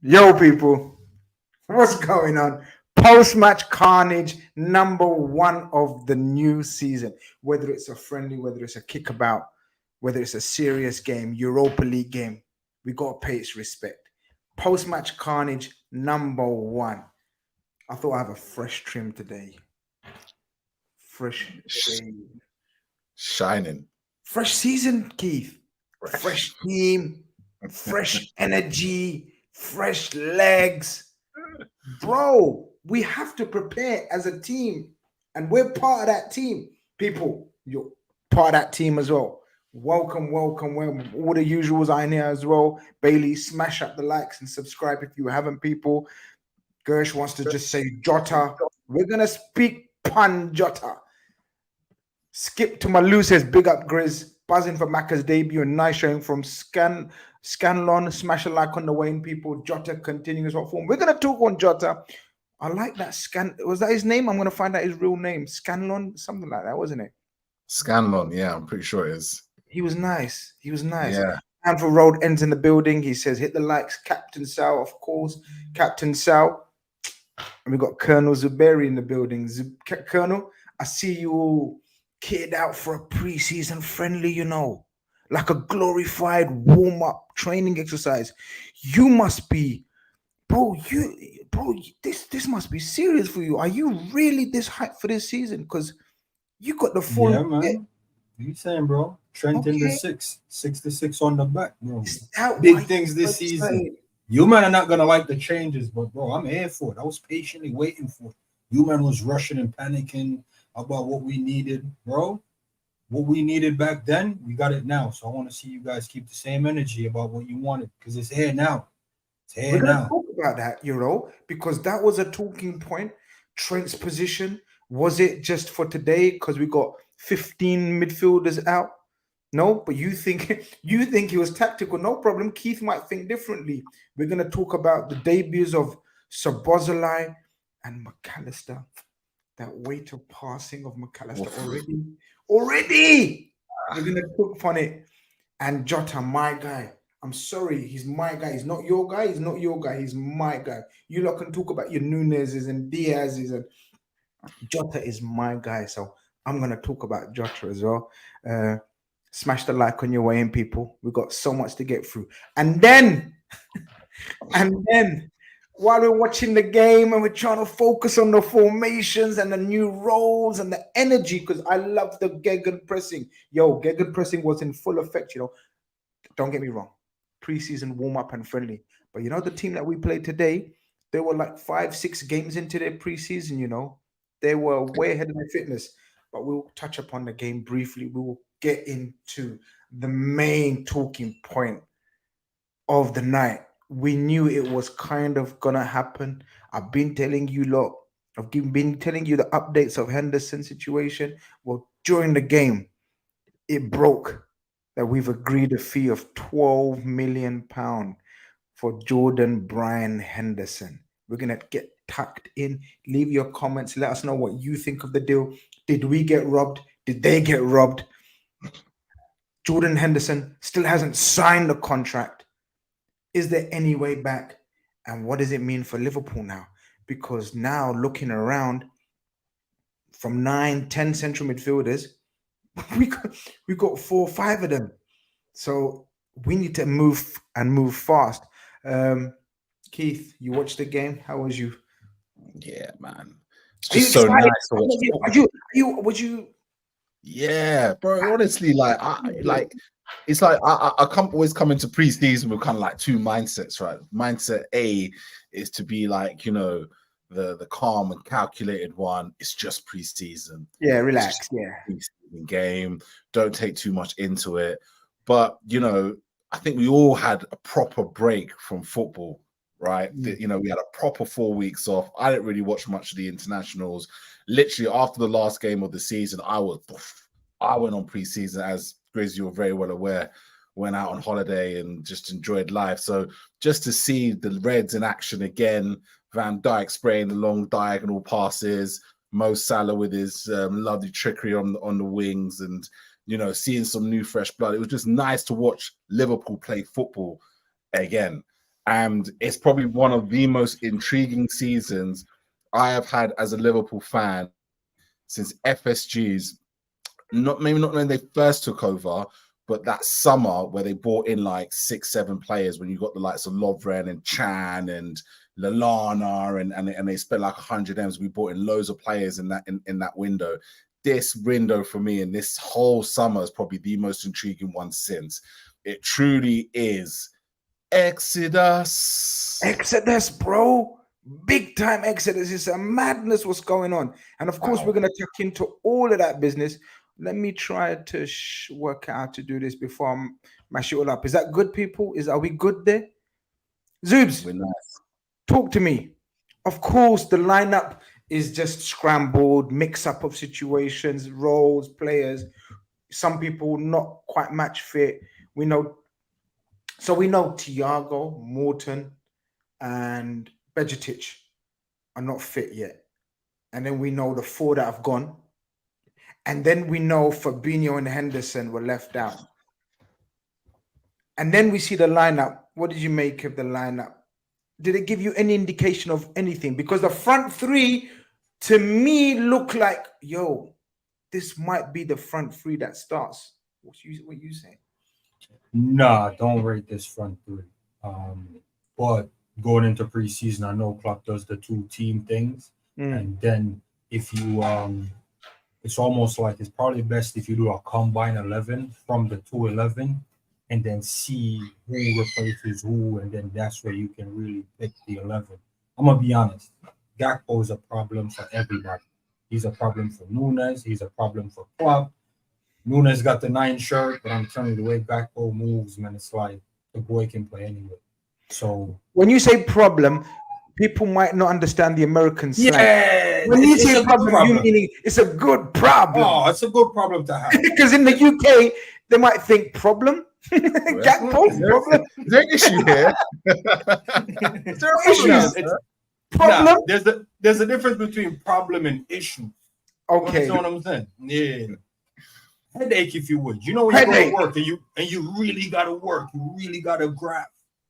Yo, people, what's going on? Post-match carnage, #1 of the new season. Whether it's a friendly, whether it's a kickabout, whether it's a serious game, Europa League game, we got to pay its respect. Post-match carnage, #1. I thought I have a fresh trim today. Fresh shade. Shining. Fresh season, Keith. Fresh team, fresh energy, fresh legs. Bro, we have to prepare as a team, and we're part of that team. People, you're part of that team as well. Welcome. All the usuals are in here as well. Bailey, smash up the likes and subscribe if you haven't, people. Gersh wants to just say Jota. We're going to speak pun Jota. Skip to Malou says, big up Grizz. Buzzing for Macca's debut and nice showing from Scanlon. Smash a like on the way in, people. Jota continues what form. We're going to talk on Jota. I like that. Was that his name? I'm going to find out his real name. Scanlon? Something like that, wasn't it? Scanlon, yeah, I'm pretty sure it is. He was nice. Yeah. Anfield Road ends in the building. He says, hit the likes. Captain Sal, of course. Captain Sal. And we got Colonel Zuberi in the building. Colonel, I see you all kitted out for a pre-season friendly, like a glorified warm-up training exercise. You must be, bro, this must be serious for you. Are you really this hyped for this season? Because you got the full... Yeah, man. What you saying, bro? Trent in the 6 on the back, bro. Big things this season. You man are not going to like the changes, but, bro, I'm here for it. I was patiently waiting for it. You man was rushing and panicking about what we needed, bro. What we needed back then, we got it now. So I want to see you guys keep the same energy about what you wanted, because it's here now. We're going to talk about that, because that was a talking point. Trent's position, was it just for today because we got 15 midfielders out? No, but you think he was tactical. No problem. Keith might think differently. We're going to talk about the debuts of Szoboszlai and McAllister. That weight of passing of McAllister already. We're going to talk on it. And Jota, my guy. I'm sorry, he's my guy. He's not your guy. He's not your guy. He's my guy. You lot can talk about your Núñez's and Diaz's, and Jota is my guy. So I'm going to talk about Jota as well. Smash the like on your way in, people. We've got so much to get through. And then, while we're watching the game and we're trying to focus on the formations and the new roles and the energy, because I love the Gegen pressing. Gegen pressing was in full effect, Don't get me wrong. Preseason warm-up and friendly. But the team that we played today, they were like 5-6 games into their preseason, They were way ahead of their fitness. But we'll touch upon the game briefly. We will get into the main talking point of the night. We knew it was kind of gonna happen. I've been telling you lot. I've been telling you the updates of Henderson situation. Well, during the game, it broke that we've agreed a fee of £12 million for Jordan Brian Henderson. We're gonna get tucked in. Leave your comments. Let us know what you think of the deal. Did we get robbed? Did they get robbed? Jordan Henderson still hasn't signed the contract. Is there any way back? And what does it mean for Liverpool now? Because now looking around, from 9-10 central midfielders, we got 4 or 5 of them. So we need to move fast. Keith, you watched the game. How was you? Yeah, man. It's just so nice to watch. Would you? Yeah, bro. Honestly, it's like I always come into preseason with kind of like 2 mindsets, right? Mindset A is to be like, the calm and calculated one. It's just preseason. Yeah, relax. Yeah, preseason game. Don't take too much into it. But I think we all had a proper break from football, right? We had a proper 4 weeks off. I didn't really watch much of the internationals. Literally after the last game of the season, I went on preseason, as Grizz, you're very well aware, went out on holiday and just enjoyed life. So just to see the Reds in action again, Van Dijk spraying the long diagonal passes, Mo Salah with his lovely trickery on the wings, and seeing some new fresh blood. It was just nice to watch Liverpool play football again. And it's probably one of the most intriguing seasons I have had as a Liverpool fan since FSG's, maybe not when they first took over, but that summer where they brought in like 6-7 players, when you got the likes of Lovren and Chan and Lallana, and they spent like 100 M's. We brought in loads of players in that window. This window for me and this whole summer is probably the most intriguing one since. It truly is Exodus. Exodus, bro. Big time Exodus. It's a madness what's going on. And of course, we're going to tuck into all of that business. Let me try to work out how to do this before I mash it all up. Is that good, people? Are we good there? Zoobs, nice. Talk to me. Of course, the lineup is just scrambled, mix-up of situations, roles, players. Some people not quite match fit. We know Thiago, Morton, and Bejitic are not fit yet. And then we know the 4 that have gone. And then we know Fabinho and Henderson were left out. And then we see the lineup. What did you make of the lineup? Did it give you any indication of anything? Because the front 3, to me, look like, this might be the front 3 that starts. What you saying? Nah, don't rate this front 3. But going into preseason, I know Klopp does the 2-team things. And then if you it's almost like it's probably best if you do a combine 11 from the 2-11 and then see who replaces who, and then that's where you can really pick the 11. I'm gonna be honest, Gakpo is a problem for everybody. He's a problem for Núñez. He's a problem for Klopp. Núñez got the 9 shirt, but I'm telling you, the way Gakpo moves, man, it's like the boy can play anyway. So when you say problem, people might not understand the American slang. Yeah, when you say problem, you meaning it's a good problem. Oh, it's a good problem to have. Because in the UK, they might think problem. Gakpo problem. Is there an issue here? Is there issues? Problem. There's a difference between problem and issue. Okay. You know what I'm saying? Yeah. Headache, if you would. You know when you go to work and you really gotta work, you really gotta grab.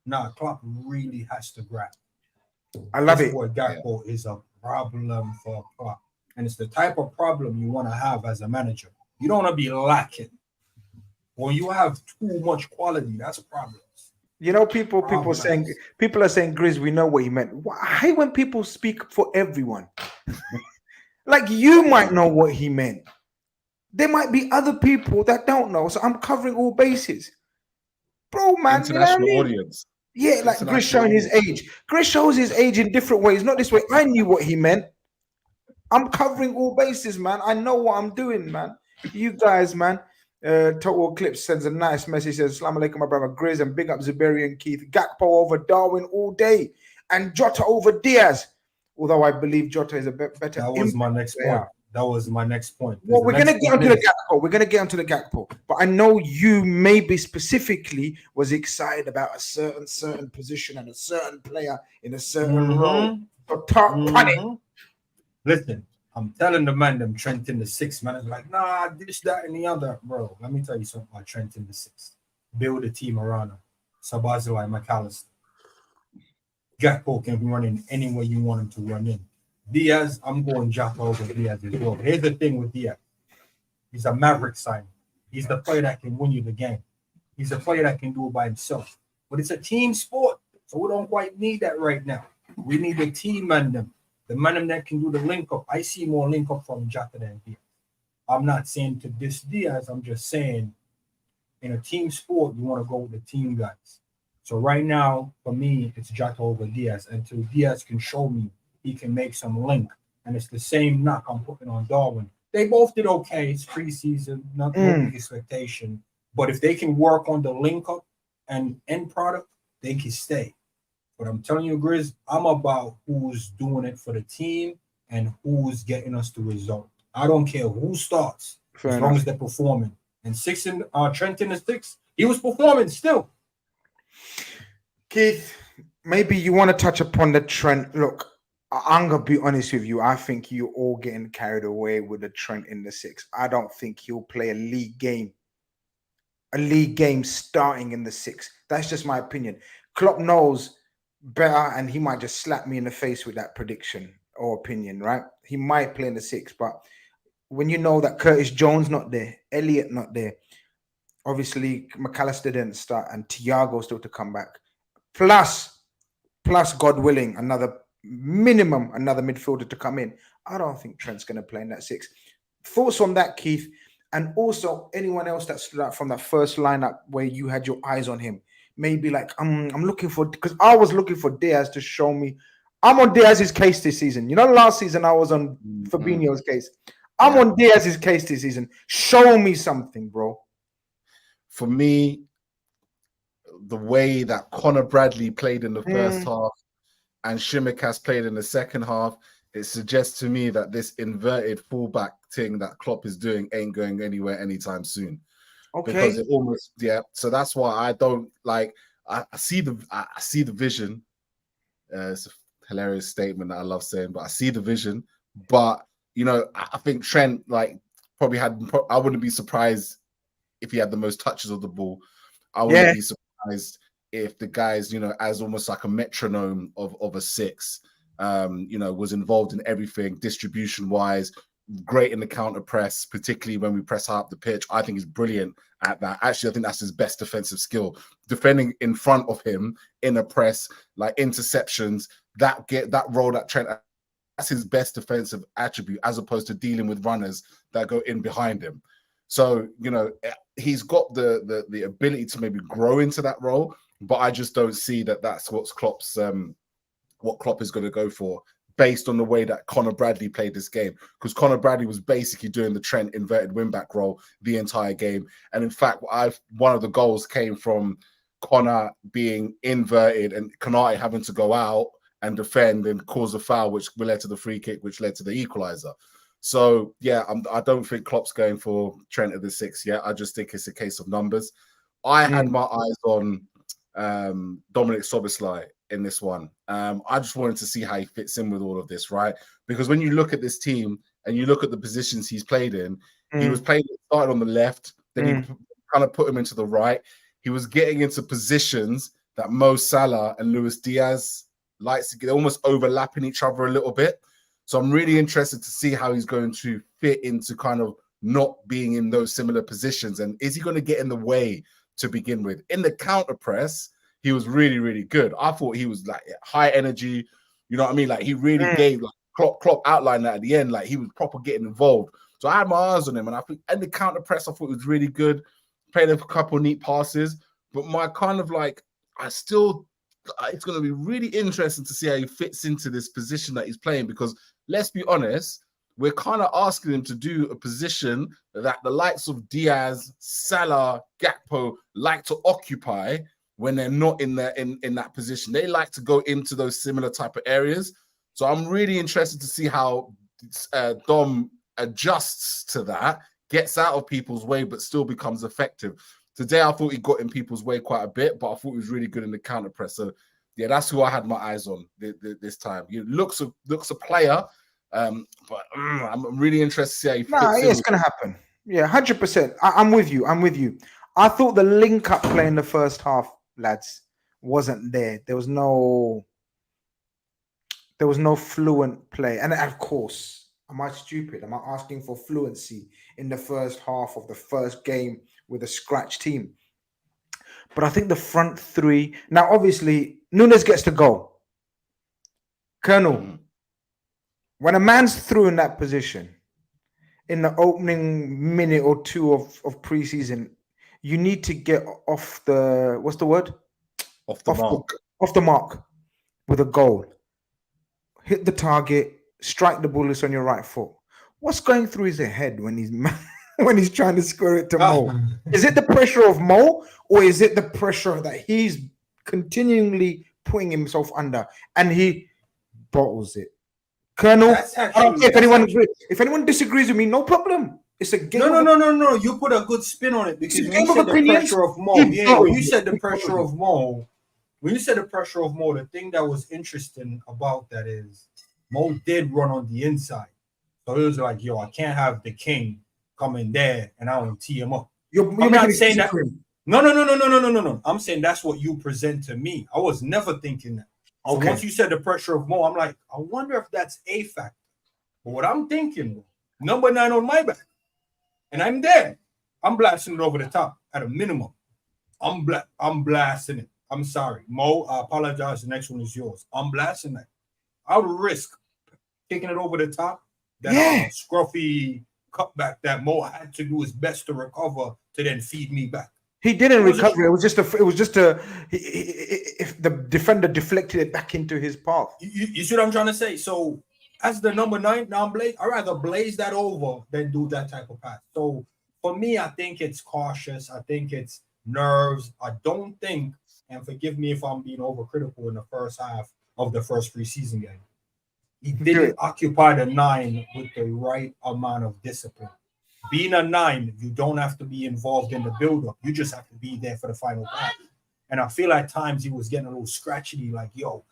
Nah, Klopp really has to grab. I love it. What Gakpo is a problem for Klopp, and it's the type of problem you want to have as a manager. You don't want to be lacking. When you have too much quality, that's problems. You know, people are saying, Grizz, we know what he meant. I hate when people speak for everyone. Like, you might know what he meant. There might be other people that don't know, so I'm covering all bases. Bro, man, international audience. Yeah, like Grizz showing his age. Grizz shows his age in different ways, not this way. I knew what he meant. I'm covering all bases, man. I know what I'm doing, man. You guys, man. Total Eclipse sends a nice message. Says, Assalamu alaikum, my brother Grizz, and big up Zuberi and Keith. Gakpo over Darwin all day, and Jota over Diaz. Although I believe Jota is a better. That was my next point. That was my next point. Well, we're gonna get onto the Gakpo. We're gonna get onto the Gakpo. But I know you maybe specifically was excited about a certain position and a certain player in a certain role. So talk on it. Listen, I'm telling the man them Trent in the 6th, man. It's like, nah, this, that, and the other. Bro, let me tell you something about Trent in the 6th. Build a team around him. Szoboszlai, McAllister. Gakpo can be running any way you want him to run in. Diaz, I'm going Jota over Diaz as well. Here's the thing with Diaz. He's a maverick signing. He's the player that can win you the game. He's a player that can do it by himself. But it's a team sport, so we don't quite need that right now. We need the team man them. The man that can do the link up. I see more link up from Jota than Diaz. I'm not saying to diss Diaz. I'm just saying in a team sport, you want to go with the team guys. So right now, for me, it's Jota over Diaz. Until Diaz can show me he can make some link. And it's the same knock I'm putting on Darwin. They both did okay. It's preseason, no big expectation. But if they can work on the link up and end product, they can stay. But I'm telling you, Grizz, I'm about who's doing it for the team and who's getting us the result. I don't care who starts, as long as they're performing. And Trent in the 6, he was performing still. Keith, maybe you want to touch upon the Trent. Look, I'm going to be honest with you. I think you're all getting carried away with the Trent in the 6. I don't think he'll play a league game starting in the 6. That's just my opinion. Klopp knows better, and he might just slap me in the face with that prediction or opinion, right? He might play in the 6, but when you know that Curtis Jones not there, Elliott not there, obviously McAllister didn't start, and Thiago still to come back, plus God willing, another midfielder to come in. I don't think Trent's going to play in that 6. Thoughts on that, Keith? And also anyone else that stood out from that first lineup where you had your eyes on him? Maybe like I'm looking for, because I was looking for Diaz to show me. I'm on Diaz's case this season. You know, last season I was on Fabinho's case. I'm on Diaz's case this season. Show me something, bro. For me, the way that Conor Bradley played in the first half and Tsimikas played in the second half, it suggests to me that this inverted fullback thing that Klopp is doing ain't going anywhere anytime soon. Okay. Because it almost, so that's why I don't like, I see the vision. It's a hilarious statement that I love saying, but I see the vision. But, you know, I think Trent, like, probably I wouldn't be surprised if he had the most touches of the ball. I wouldn't be surprised if the guys, you know, as almost like a metronome of a 6, you know, was involved in everything distribution-wise, great in the counter press, particularly when we press high up the pitch. I think he's brilliant at that. Actually, I think that's his best defensive skill. Defending in front of him in a press, like interceptions, that role that Trent, that's his best defensive attribute, as opposed to dealing with runners that go in behind him. So, you know, he's got the ability to maybe grow into that role, but I just don't see that that's what Klopp is going to go for, based on the way that Conor Bradley played this game. Because Conor Bradley was basically doing the Trent inverted wing-back role the entire game. And in fact, one of the goals came from Conor being inverted and Konate having to go out and defend and cause a foul, which led to the free kick, which led to the equaliser. So, yeah, I don't think Klopp's going for Trent at the 6 yet. I just think it's a case of numbers. I had my eyes on Dominik Szoboszlai in this one. I just wanted to see how he fits in with all of this, right? Because when you look at this team and you look at the positions he's played in, he was started on the left, then he kind of put him into the right. He was getting into positions that Mo Salah and Luis Diaz likes to get, almost overlapping each other a little bit. So I'm really interested to see how he's going to fit into kind of not being in those similar positions. And is he going to get in the way to begin with? In the counter press, he was really, really good. I thought he was like high energy. You know what I mean? Like he really gave, like Klopp outlined that at the end, like he was proper getting involved. So I had my eyes on him, and I think in the counter press, I thought it was really good. Played a couple of neat passes, but my kind of like, it's going to be really interesting to see how he fits into this position that he's playing, because let's be honest, we're kind of asking him to do a position that the likes of Diaz, Salah, Gakpo like to occupy when they're not in that position. They like to go into those similar type of areas. So I'm really interested to see how Dom adjusts to that, gets out of people's way, but still becomes effective. Today, I thought he got in people's way quite a bit, but I thought he was really good in the counter press. So, yeah, that's who I had my eyes on this time. He looks a player, but I'm really interested to see how he fits in. It's going to happen. Yeah, 100%. I'm with you. I thought the link-up play in the first half, lads, wasn't there. There was no fluent play. And of course, am I stupid? Am I asking for fluency in the first half of the first game with a scratch team? But I think the front three... Now, obviously, Núñez gets to go. Colonel, when a man's through in that position, in the opening minute or two of pre-season, you need to get off the... What's the word? Off the mark with a goal. Hit the target, strike the bullets on your right foot. What's going through his head when he's trying to square it to Mo? Is it the pressure of Mo, or is it the pressure that he's continually putting himself under and he bottles it? Colonel, if anyone disagrees with me, no problem. It's a game. No. You put a good spin on it, because when you said the pressure of Mo, when you said the pressure of Mo, the thing that was interesting about that is Mo did run on the inside. So it was like, yo, I can't have the king come in there and I don't tee him up. I'm not saying that. No. I'm saying that's what you present to me. I was never thinking that. So once you said the pressure of Mo, I'm like, I wonder if that's a factor. But what I'm thinking, number 9 on my back, and I'm there. I'm blasting it over the top at a minimum. I'm blasting it. I'm sorry, Mo. I apologize. The next one is yours. I'm blasting that. I would risk kicking it over the top. That scruffy cutback that Mo had to do his best to recover to then feed me back. He didn't recover. It was just if the defender deflected it back into his path. You see what I'm trying to say? So as the number 9 now, I'd rather blaze that over than do that type of pass. So for me, I think it's cautious. I think it's nerves. I don't think, and forgive me if I'm being overcritical in the first half of the first preseason game, he didn't occupy the 9 with the right amount of discipline. Being a 9, you don't have to be involved in the build-up. You just have to be there for the final pass. And I feel at times he was getting a little scratchy, like, yo,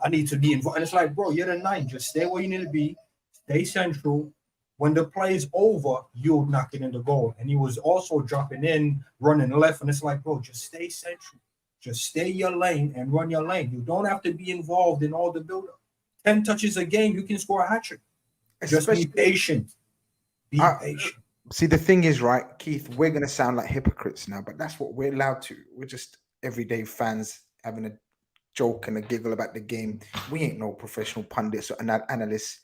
I need to be involved. And it's like, bro, you're the 9. Just stay where you need to be. Stay central. When the play is over, you'll knock it in the goal. And he was also dropping in, running left. And it's like, bro, just stay central. Just stay your lane and run your lane. You don't have to be involved in all the build-up. 10 touches a game, you can score a hat-trick. Just be patient. Be patient. See, the thing is, right, Keith, we're going to sound like hypocrites now, but that's what we're allowed to. We're just everyday fans having a joke and a giggle about the game. We ain't no professional pundits or analysts.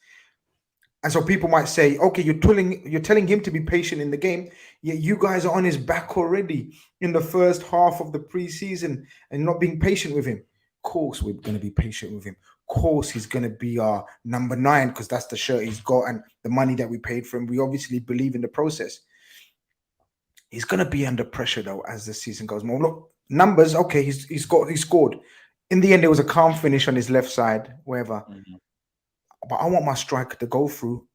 And so people might say, okay, you're telling him to be patient in the game, yet you guys are on his back already in the first half of the preseason and not being patient with him. Of course, we're going to be patient with him. Of course, he's going to be our number 9 because that's the shirt he's got and the money that we paid for him. We obviously believe in the process. He's going to be under pressure, though, as the season goes on. Look, numbers, okay, he scored. In the end, there was a calm finish on his left side, wherever. But I want my striker to go through.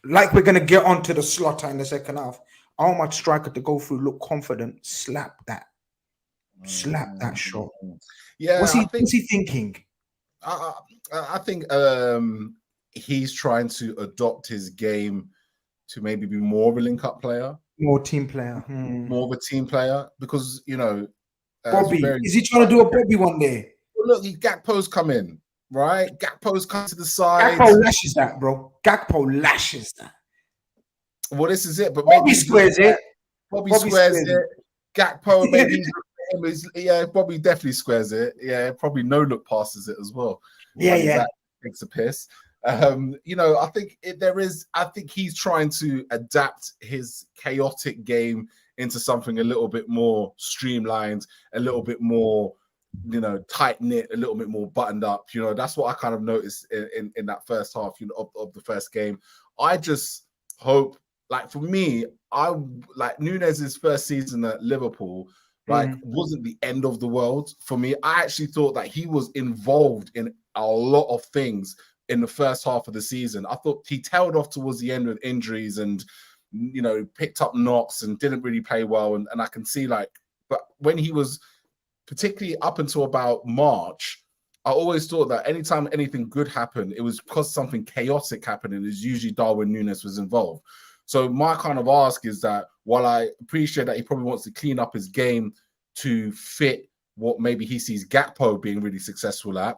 Like we're going to get onto the slaughter in the second half. I want my striker to go through, look confident, slap that shot. Yeah, what's he thinking? I think he's trying to adopt his game to maybe be more of a link-up player. More team player. More of a team player because, you know... Bobby. Is he trying to do a Bobby one day? Well, look, Gakpo's come in, right? Gakpo's come to the side. Gakpo lashes that, bro. Gakpo lashes that. Well, this is it. But Bobby squares it. Bobby squares it. Gakpo maybe... Yeah, Bobby definitely squares it. Yeah, probably no-look passes it as well. Yeah. That takes a piss. You know, I think he's trying to adapt his chaotic game into something a little bit more streamlined, a little bit more, you know, tight-knit, a little bit more buttoned up. You know, that's what I kind of noticed in that first half, you know, of the first game. I just hope, like, for me, Núñez's first season at Liverpool, wasn't the end of the world for me. I actually thought that he was involved in a lot of things in the first half of the season. I thought he tailed off towards the end with injuries and, you know, picked up knocks and didn't really play well. And I can see, like, but when he was, particularly up until about March, I always thought that anytime anything good happened, it was because something chaotic happened, and it's usually Darwin Núñez was involved. So my kind of ask is that while I appreciate that he probably wants to clean up his game to fit what maybe he sees Gakpo being really successful at,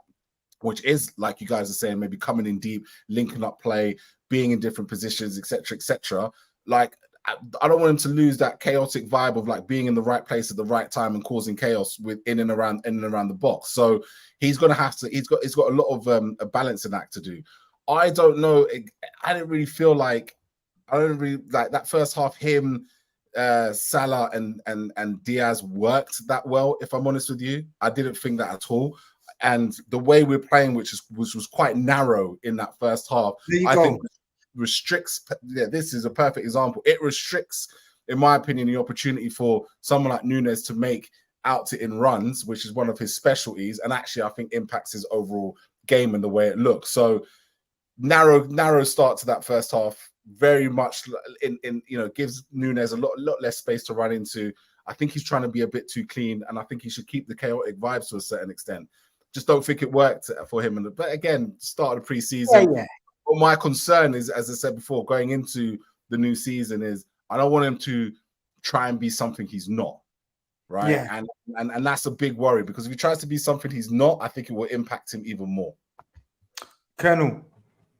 which is, like you guys are saying, maybe coming in deep, linking up play, being in different positions, etc., etc. Like, I don't want him to lose that chaotic vibe of like being in the right place at the right time and causing chaos with in and around the box. So he's gonna have to. He's got a lot of a balancing act to do. I don't know. I didn't really feel like. I don't really like that first half. Him, Salah, and Diaz worked that well. If I'm honest with you, I didn't think that at all. And the way we're playing, which was quite narrow in that first half, I think restricts. Yeah, this is a perfect example. It restricts, in my opinion, the opportunity for someone like Núñez to make out-to-in runs, which is one of his specialties, and actually I think impacts his overall game and the way it looks. So narrow start to that first half. Very much in you know, gives Núñez a lot less space to run into. I think he's trying to be a bit too clean, and I think he should keep the chaotic vibes to a certain extent. Just don't think it worked for him. But again, start of the preseason. Yeah. But my concern is, as I said before, going into the new season, is I don't want him to try and be something he's not. right? Yeah. And that's a big worry, because if he tries to be something he's not, I think it will impact him even more. Colonel,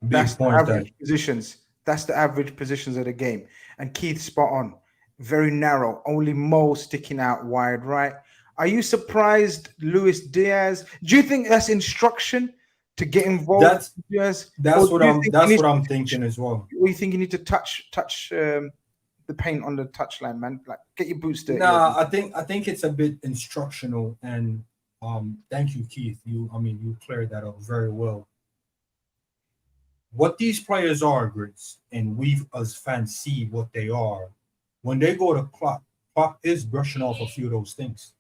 that's the average Dad. positions. That's the average positions of the game. And Keith, spot on. Very narrow. Only Mo sticking out wide right. Are you surprised, Luis Diaz? Do you think that's instruction to get involved? That's what I'm thinking as well. Or you think you need to touch the paint on the touchline, man? Like, get your boots dirty. Nah, I think it's a bit instructional. And thank you, Keith. You cleared that up very well. What these players are, Grizz, and we as fans see what they are. When they go to Klopp is brushing off a few of those things.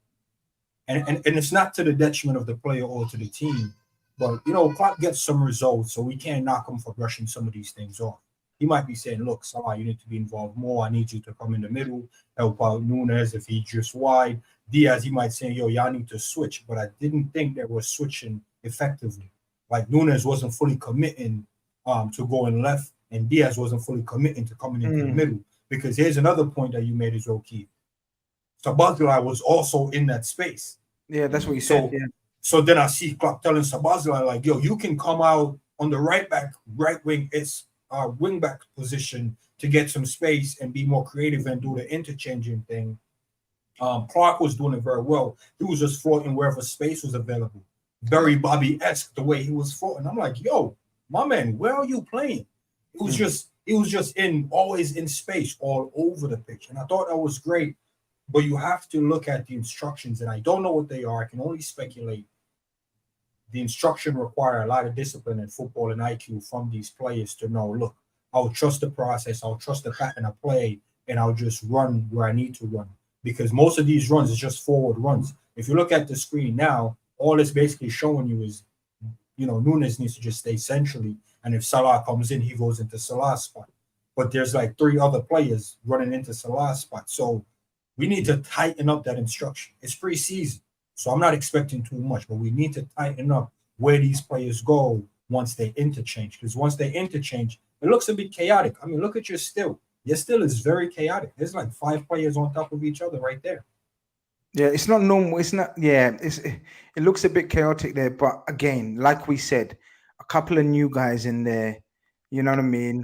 And it's not to the detriment of the player or to the team. But, Klopp gets some results, so we can't knock him for brushing some of these things off. He might be saying, look, Salah, you need to be involved more. I need you to come in the middle, help out Núñez if he drifts wide. Diaz, he might say, yo, y'all need to switch. But I didn't think they were switching effectively. Like, Núñez wasn't fully committing to going left, and Diaz wasn't fully committing to coming into the middle. Because here's another point that you made as well, Keith. Szoboszlai was also in that space. Yeah, that's what you said. Yeah. So then I see Klopp telling Szoboszlai, like, yo, you can come out on the right wing, it's wing back position to get some space and be more creative and do the interchanging thing. Clark was doing it very well. He was just floating wherever space was available. Very Bobby-esque the way he was floating. I'm like, yo, my man, where are you playing? It was just always in space all over the pitch. And I thought that was great. But you have to look at the instructions, and I don't know what they are. I can only speculate. The instruction require a lot of discipline and football and IQ from these players to know, look, I'll trust the process, I'll trust the pattern of play, and I'll just run where I need to run. Because most of these runs is just forward runs. If you look at the screen now, all it's basically showing you is, Núñez needs to just stay centrally. And if Salah comes in, he goes into Salah's spot. But there's like 3 other players running into Salah's spot. So we need to tighten up that instruction. It's pre-season, so I'm not expecting too much, but we need to tighten up where these players go once they interchange. Because once they interchange, it looks a bit chaotic. I mean, look at your still. Your still is very chaotic. There's like 5 players on top of each other right there. Yeah, it's not normal. It's not. Yeah, it looks a bit chaotic there. But again, like we said, a couple of new guys in there. You know what I mean?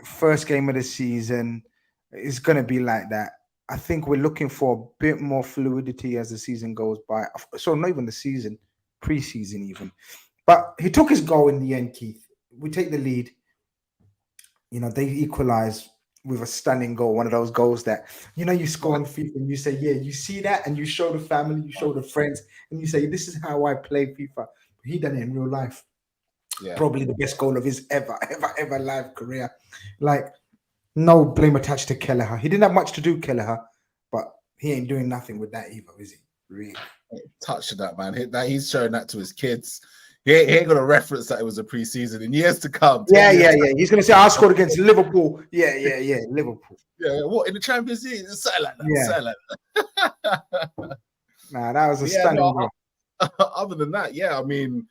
First game of the season, it's gonna be like that. I think we're looking for a bit more fluidity as the season goes by. So not even the season, pre-season even. But he took his goal in the end, Keith. We take the lead. They equalize with a stunning goal. One of those goals that, you score on FIFA and you say, yeah, you see that and you show the family, you show the friends, and you say, this is how I play FIFA. He done it in real life. Yeah. Probably the best goal of his ever life career. Like, no blame attached to Kelleher. He didn't have much to do, Kelleher, but he ain't doing nothing with that either, is he? Really? Touch that, man. He's showing that to his kids. He ain't going to reference that it was a pre-season in years to come. Yeah. He's going to say, I scored against Liverpool. Yeah, Liverpool. Yeah, what, in the Champions League? Something like that. Yeah. Nah, that was a stunning goal. Other than that, yeah, I mean,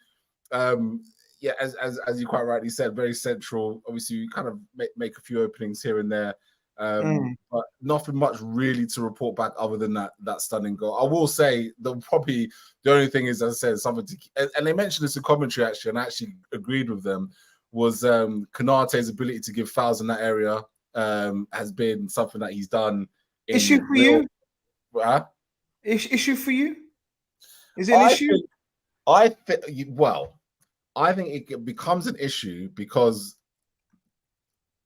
as you quite rightly said, very central. Obviously, you kind of make a few openings here and there, but nothing much really to report back other than that stunning goal. I will say the only thing is, as I said, something to, and they mentioned this in commentary actually, and I actually agreed with them, was Konate's ability to give fouls in that area has been something that he's done. Issue for you? Issue for you? Is it an issue? I think it becomes an issue because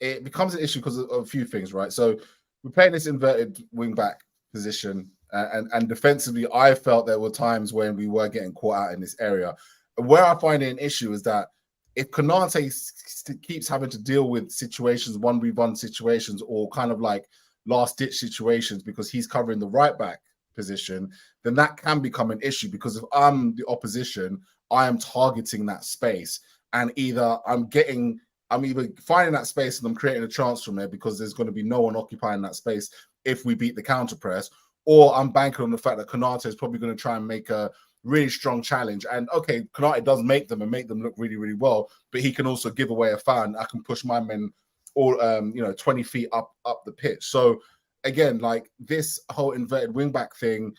of a few things, right? So we're playing this inverted wing back position, and defensively, I felt there were times when we were getting caught out in this area. Where I find it an issue is that if Konate keeps having to deal with situations, 1v1 situations, or kind of like last-ditch situations because he's covering the right back position, then that can become an issue, because if I'm the opposition, I am targeting that space, and either I'm either finding that space and I'm creating a chance from there because there's going to be no one occupying that space if we beat the counter press, or I'm banking on the fact that Konate is probably going to try and make a really strong challenge. And okay, Konate does make them look really, really well, but he can also give away a foul. I can push my men all 20 feet up the pitch. So again, like this whole inverted wingback thing,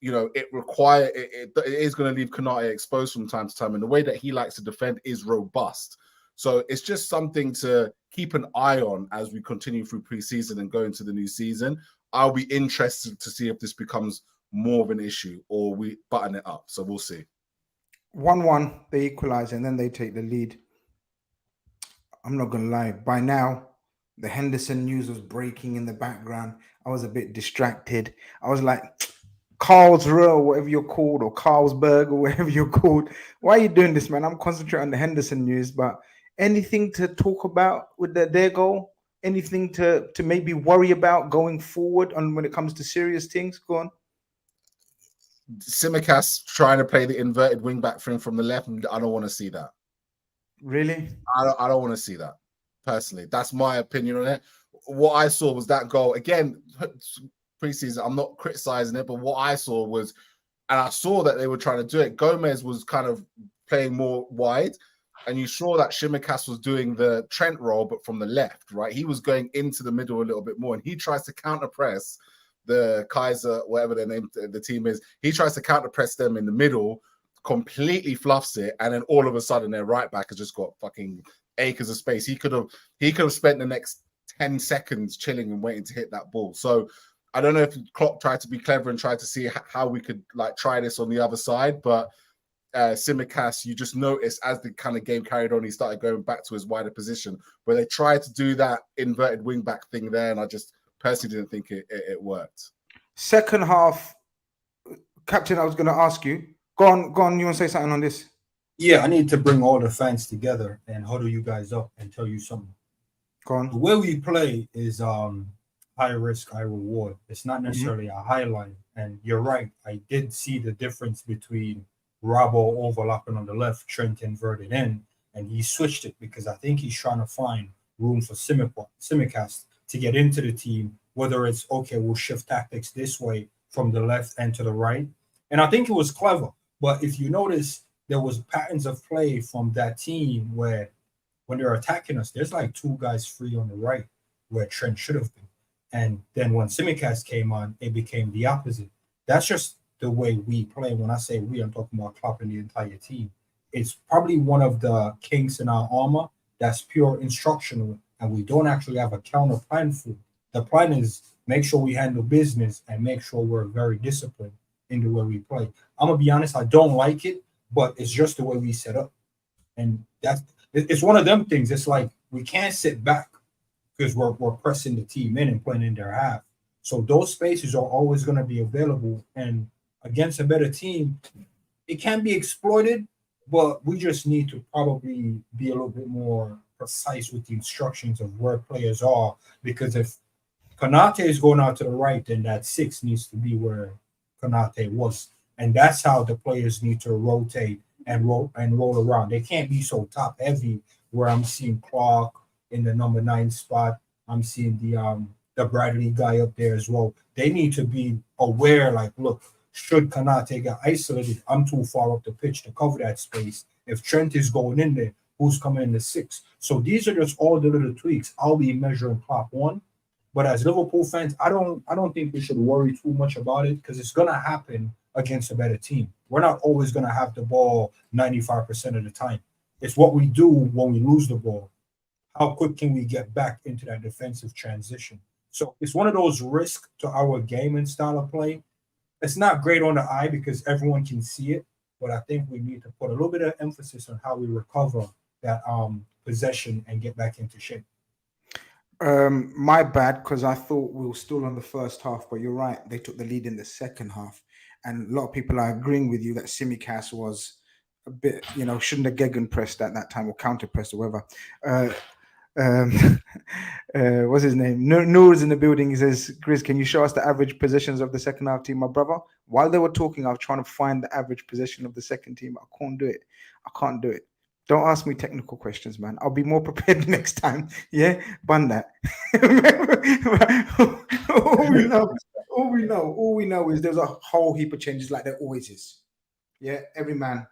you know, it is going to leave Khanage exposed from time to time, and the way that he likes to defend is robust. So it's just something to keep an eye on as we continue through preseason and go into the new season. I'll be interested to see if this becomes more of an issue or we button it up. So we'll see. 1-1, they equalize and then they take the lead. I'm not going to lie. By now, the Henderson news was breaking in the background. I was a bit distracted. I was like, Karlsruher, whatever you're called, or Carlsberg, or whatever you're called. Why are you doing this, man? I'm concentrating on the Henderson news, but anything to talk about with their goal? Anything to maybe worry about going forward on when it comes to serious things? Go on. Tsimikas trying to play the inverted wingback thing from the left. I don't want to see that. Really? I don't want to see that. Personally, that's my opinion on it. What I saw was that goal again. Preseason, I'm not criticizing it, but what I saw was, and I saw that they were trying to do it. Gomez was kind of playing more wide, and you saw that Tsimikas was doing the Trent role, but from the left, right? He was going into the middle a little bit more, and he tries to counter press the Kaiser, whatever their name, the team is. He tries to counter press them in the middle, completely fluffs it, and then all of a sudden their right back has just got fucking acres of space. He could have spent the next 10 seconds chilling and waiting to hit that ball. So I don't know if Klopp tried to be clever and tried to see how we could like try this on the other side, but Tsimikas, you just noticed as the kind of game carried on, he started going back to his wider position, where they tried to do that inverted wing back thing there, and I just personally didn't think it worked. Second half, Captain, I was going to ask you. Go on. You want to say something on this? Yeah, I need to bring all the fans together and huddle you guys up and tell you something. Go on. The way we play is high risk, high reward. It's not necessarily a highlight. And you're right. I did see the difference between Robbo overlapping on the left, Trent inverted in, and he switched it because I think he's trying to find room for Tsimikas to get into the team, whether it's, okay, we'll shift tactics this way from the left and to the right. And I think it was clever. But if you notice, there was patterns of play from that team where when they're attacking us, there's like two guys free on the right where Trent should have been. And then when Tsimikas came on, it became the opposite. That's just the way we play. When I say we, I'm talking about Klopp and the entire team. It's probably one of the kinks in our armor that's pure instructional, and we don't actually have a counter plan for it. The plan is make sure we handle business and make sure we're very disciplined in the way we play. I'm going to be honest, I don't like it, but it's just the way we set up. And it's one of them things. It's like we can't sit back because we're pressing the team in and playing in their half. So those spaces are always going to be available. And against a better team, it can be exploited, but we just need to probably be a little bit more precise with the instructions of where players are. Because if Konate is going out to the right, then that 6 needs to be where Konate was. And that's how the players need to rotate and roll around. They can't be so top heavy where I'm seeing Clark in the number 9 spot. I'm seeing the Bradley guy up there as well. They need to be aware, like, look, should Konate get isolated, I'm too far up the pitch to cover that space. If Trent is going in there, who's coming in the 6? So these are just all the little tweaks. I'll be measuring Klopp on. But as Liverpool fans, I don't think we should worry too much about it because it's gonna happen against a better team. We're not always gonna have the ball 95% of the time. It's what we do when we lose the ball. How quick can we get back into that defensive transition? So it's one of those risks to our game and style of play. It's not great on the eye because everyone can see it, but I think we need to put a little bit of emphasis on how we recover that possession and get back into shape. My bad, because I thought we were still on the first half, but you're right. They took the lead in the second half. And a lot of people are agreeing with you that Tsimikas was a bit, shouldn't have gegenpressed at that time or counter-pressed or whatever. What's his name? Noor's in the building. He says, Grizz, can you show us the average possessions of the second half team? My brother, while they were talking, I was trying to find the average possession of the second team. I can't do it. Don't ask me technical questions, man. I'll be more prepared next time. Yeah, bun that. all we know is there's a whole heap of changes like there always is. Yeah, every man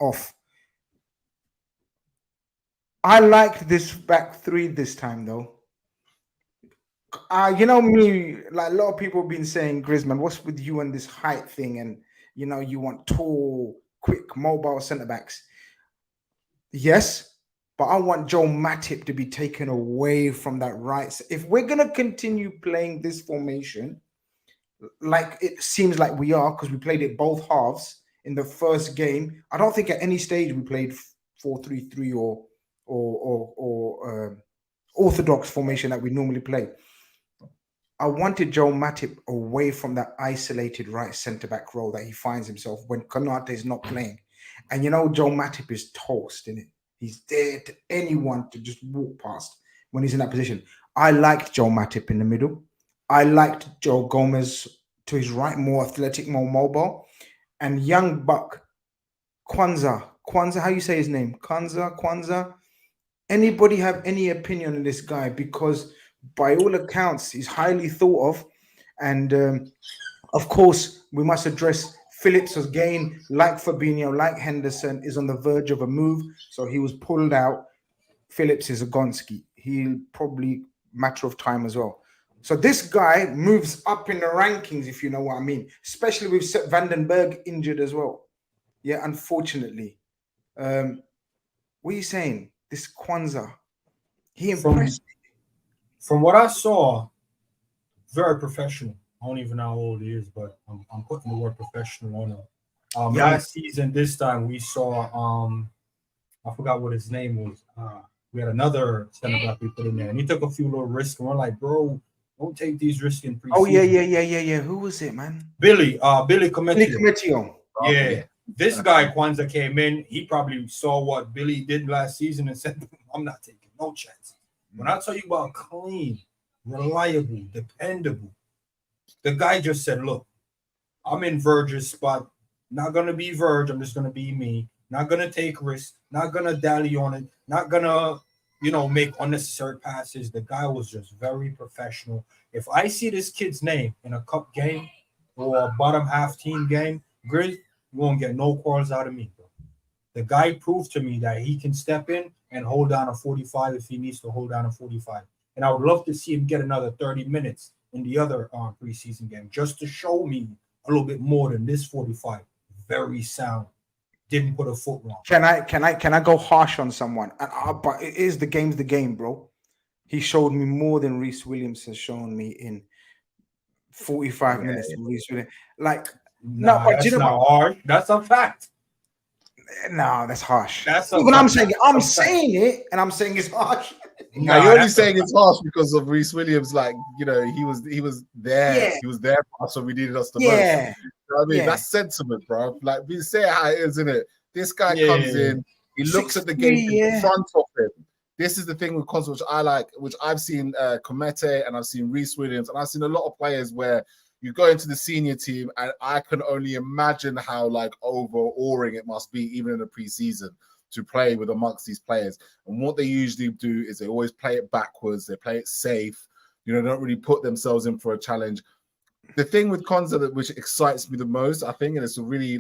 off. I liked this back 3 this time, though. You know me, like a lot of people have been saying, Griezmann, what's with you and this height thing? And you know, you want tall, quick, mobile centre backs. Yes, but I want Joe Matip to be taken away from that right. If we're gonna continue playing this formation, like it seems like we are, because we played it both halves in the first game. I don't think at any stage we played 4-3-3 or orthodox formation that we normally play. I wanted Joe Matip away from that isolated right centre-back role that he finds himself when Konate is not playing. And you know, Joe Matip is toast, isn't it? He's there to anyone to just walk past when he's in that position. I liked Joe Matip in the middle. I liked Joe Gomez to his right, more athletic, more mobile. And young buck, Quansah, how you say his name? Quansah. Anybody have any opinion on this guy? Because by all accounts, he's highly thought of. And of course, we must address Phillips again, like Fabinho, like Henderson, is on the verge of a move. So he was pulled out. Phillips is a Gonski. He'll probably matter of time as well. So this guy moves up in the rankings, if you know what I mean, especially with Vandenberg injured as well. Yeah, unfortunately. What are you saying? This Quansah, he impressed me. From what I saw, very professional. I don't even know how old he is, but I'm putting the word professional on him. Last season, this time we saw I forgot what his name was. We had another center back we put in there, and he took a few little risks. And we're like, bro, don't take these risks in preseason. Oh yeah. Who was it, man? Billy Cometio. Yeah. This guy Quansah came in. He probably saw what Billy did last season and said, "I'm not taking no chances." When I tell you about clean, reliable, dependable, the guy just said, "Look, I'm in Verge's spot. Not gonna be Verge. I'm just gonna be me. Not gonna take risks. Not gonna dally on it. Not gonna, make unnecessary passes." The guy was just very professional. If I see this kid's name in a cup game or a bottom half team game, Grizz, you won't get no calls out of me, bro. The guy proved to me that he can step in and hold down a 45 if he needs to hold down a 45. And I would love to see him get another 30 minutes in the other preseason game just to show me a little bit more than this 45. Very sound. Didn't put a foot wrong. Can I go harsh on someone? But it is the game's the game, bro. He showed me more than Reece Williams has shown me in 45 minutes. Reece Williams, like, no, but that's not harsh. That's a fact. No, that's harsh. That's what I'm saying. I'm saying it, and I'm saying it's harsh. No, you're only saying it's harsh because of Reece Williams. Like, he was there. Yeah. He was there for us, so we needed us the most. You know what I mean? That's sentiment, bro. Like, we say how it is, isn't it? This guy comes in, he looks at the game in front of him. This is the thing with Quansah, which I like, which I've seen Komete and I've seen Reece Williams, and I've seen a lot of players where you go into the senior team, and I can only imagine how overawing it must be, even in the preseason, to play with amongst these players. And what they usually do is they always play it backwards, they play it safe, they don't really put themselves in for a challenge. The thing with Quansah which excites me the most, I think, and it's a really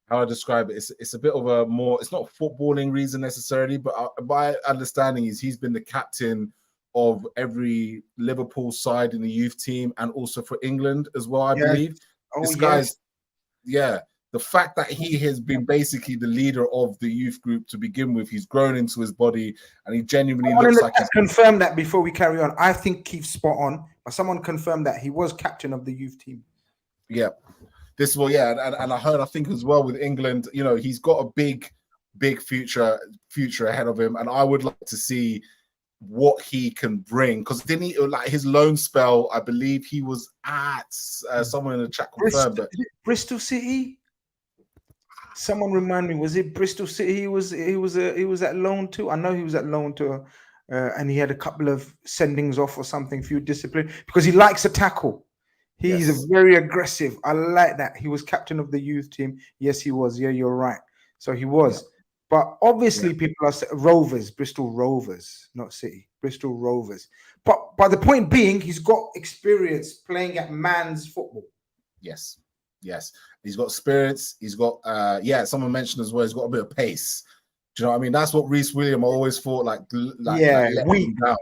how I describe it, it's a bit of a more, it's not a footballing reason necessarily, but my understanding is he's been the captain of every Liverpool side in the youth team and also for England as well, I believe. This guy's, the fact that he has been basically the leader of the youth group to begin with, he's grown into his body and he genuinely looks like he's... Confirm that before we carry on. I think Keith's spot on, but someone confirmed that he was captain of the youth team. Yeah. This will, and I heard, I think as well with England, he's got a big future ahead of him, and I would like to see what he can bring, because didn't he, his loan spell, I believe he was at someone in the chat confirmed that Bristol City. Someone remind me, was it Bristol City? He was at loan too. I know he was at loan too, and he had a couple of sendings off or something, few discipline, because he likes to tackle. He's very aggressive. I like that. He was captain of the youth team. Yes, he was. Yeah, you're right. So he was. But obviously, people are Rovers, Bristol Rovers, not City, Bristol Rovers. But the point being, he's got experience playing at man's football. Yes. He's got experience. He's got, someone mentioned as well, he's got a bit of pace. Do you know what I mean? That's what Reece Williams always thought,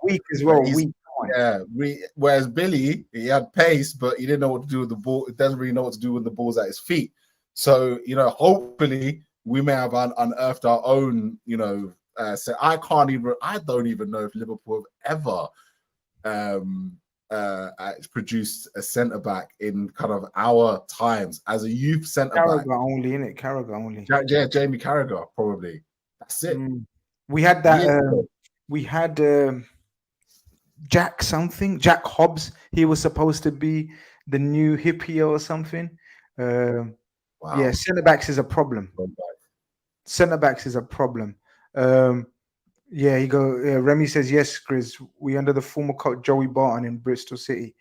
weak as well. point. Yeah. Whereas Billy, he had pace, but he didn't know what to do with the ball. It doesn't really know what to do when the ball's at his feet. So, hopefully we may have unearthed our own, so I don't even know if Liverpool have ever produced a centre back in kind of our times as a youth centre back. Carragher only, innit? Carragher only. Yeah, Jamie Carragher, probably. That's it. We had that. We had Jack Hobbs. He was supposed to be the new hippie or something. Wow. Yeah, centre backs is a problem. Centre backs is a problem. Remy says yes, Grizz. We under the former coach Joey Barton in Bristol City.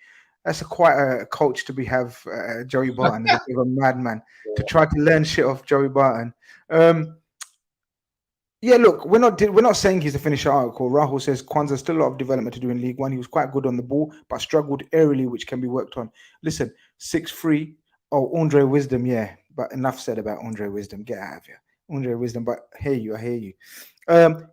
That's quite a coach to have Joey Barton. He's a bit of a madman to try to learn shit off Joey Barton. Look, we're not saying he's a finisher article. Rahul says Quansah still a lot of development to do in League One. He was quite good on the ball, but struggled aerially, which can be worked on. Listen, 6'3". Oh, Andre Wisdom, yeah. But enough said about Andre Wisdom. Get out of here. Andre Wisdom, but I hear you.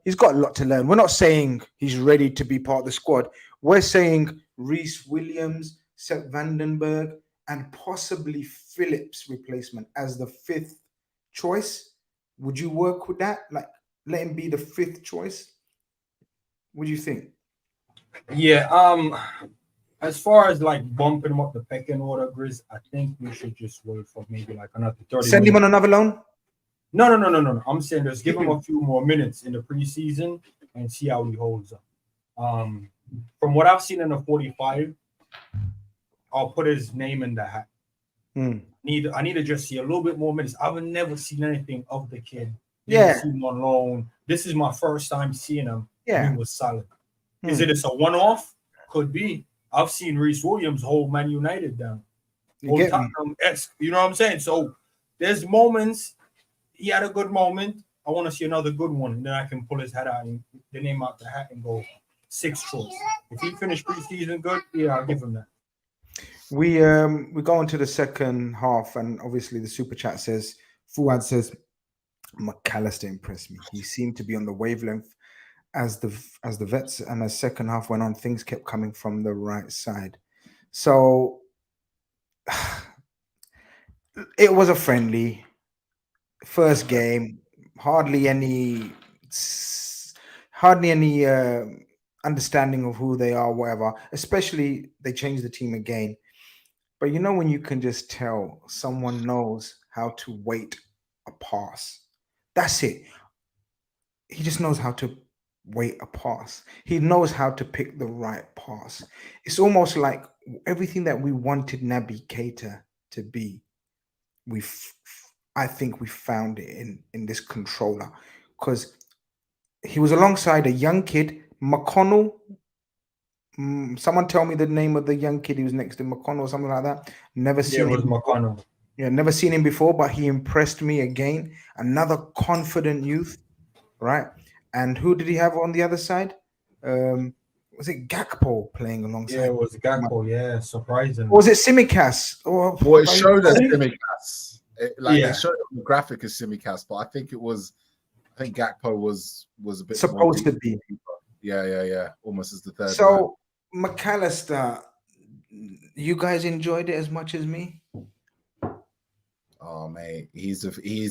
He's got a lot to learn. We're not saying he's ready to be part of the squad. We're saying Reece Williams, Seth Vandenberg, and possibly Phillips' replacement as the 5th choice. Would you work with that? Like, let him be the 5th choice? What do you think? Yeah, as far as like bumping him up the pecking order, Grizz, I think we should just wait for maybe like another 30 Send him on another loan? No. I'm saying just give him a few more minutes in the preseason and see how he holds up. From what I've seen in the 45, I'll put his name in the hat. I need to just see a little bit more minutes. I've never seen anything of the kid. Didn't see him on loan. This is my first time seeing him. Yeah, he was solid. Is it a one-off? Could be. I've seen Reece Williams hold Man United down. Tottenham-esque. You know what I'm saying? So there's moments. He had a good moment. I want to see another good one, and then I can pull his head out and the name out the hat and go 6th choice. If he finished preseason good, yeah, I'll give him that. We go into the second half, and obviously the super chat says, Fuad says, McAllister impressed me. He seemed to be on the wavelength as the vets, and as second half went on, things kept coming from the right side. So it was a friendly first game. Hardly any understanding of who they are, whatever. Especially they changed the team again. But you know when you can just tell someone knows how to wait a pass. That's it. He just knows how to wait a pass. He knows how to pick the right pass. It's almost like everything that we wanted Naby Keita to be, I think we found it in this controller, because he was alongside a young kid, McConnell. Someone tell me the name of the young kid who was next to McConnell or something like that. Never seen him. McConnell. Yeah, never seen him before, but he impressed me again. Another confident youth, right? And who did he have on the other side? Was it Gakpo playing alongside? Yeah, it was Gakpo. Yeah, surprising. Or was it Simicast? Well, it showed as Simicast. It showed on the graphic as Simicast, but I think Gakpo was a bit supposed to be. Yeah. Almost as the third. So McAllister, you guys enjoyed it as much as me? Oh mate, he's do you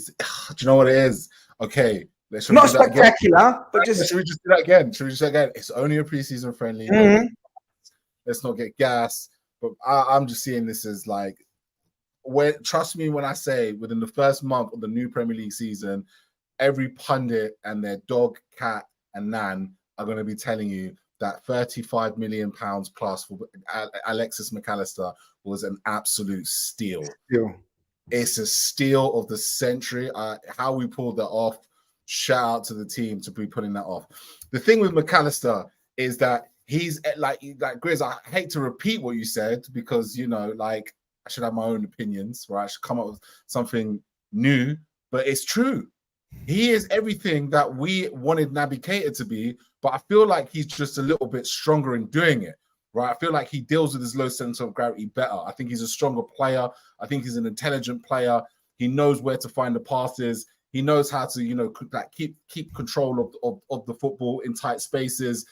know what it is? Okay, not spectacular, but just should we just do that again? It's only a preseason friendly. Let's not get gas. But I'm just seeing this as like, trust me when I say within the first month of the new Premier League season, every pundit and their dog, cat, and nan are going to be telling you that £35 million plus for Alexis McAllister was an absolute steal. It's a steal of the century. How we pulled that off. Shout out to the team to be putting that off. The thing with McAllister is that he's like Grizz. I hate to repeat what you said because I should have my own opinions, right? I should come up with something new, but it's true. He is everything that we wanted Naby Keita to be, but I feel like he's just a little bit stronger in doing it. Right, I feel like he deals with his low center of gravity better. I think he's a stronger player. I think he's an intelligent player. He knows where to find the passes. He knows how to, keep control of the football in tight spaces.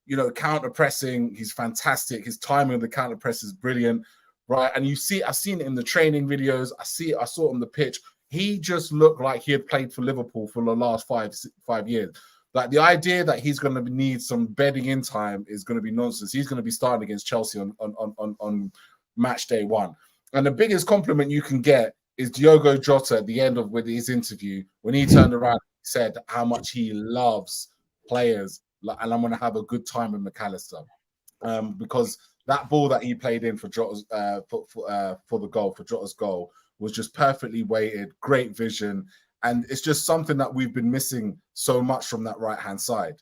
you know, counter pressing, he's fantastic. His timing of the counter press is brilliant, right? And you see, I've seen it in the training videos. I saw it on the pitch. He just looked like he had played for Liverpool for the last five years. Like, the idea that he's going to need some bedding in time is going to be nonsense. He's going to be starting against Chelsea on match day 1. And the biggest compliment you can get is Diogo Jota at the end of his interview, when he turned around and said how much he loves players, and I'm going to have a good time with McAllister, because that ball that he played in for Jota's for the goal, for Jota's goal, was just perfectly weighted, great vision, and it's just something that we've been missing so much from that right-hand side.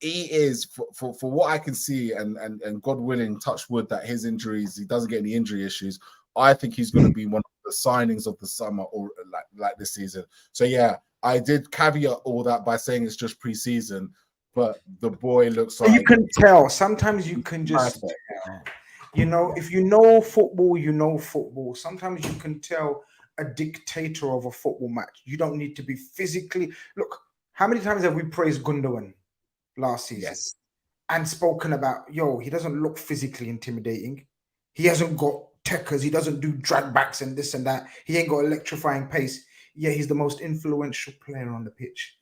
He is, for what I can see, and God willing, touch wood, that his injuries, he doesn't get any injury issues, I think he's going to be one of the signings of the summer, or like this season. So yeah, I did caveat all that by saying it's just pre-season, but the boy looks like... You can tell. Sometimes you can just tell. You know, if you know football, you know football. Sometimes you can tell a dictator of a football match. You don't need to be physically... Look, how many times have we praised Gundogan last season? Yes. And spoken about, yo, he doesn't look physically intimidating. He hasn't got techers. He doesn't do drag backs and this and that. He ain't got electrifying pace. Yeah, he's the most influential player on the pitch.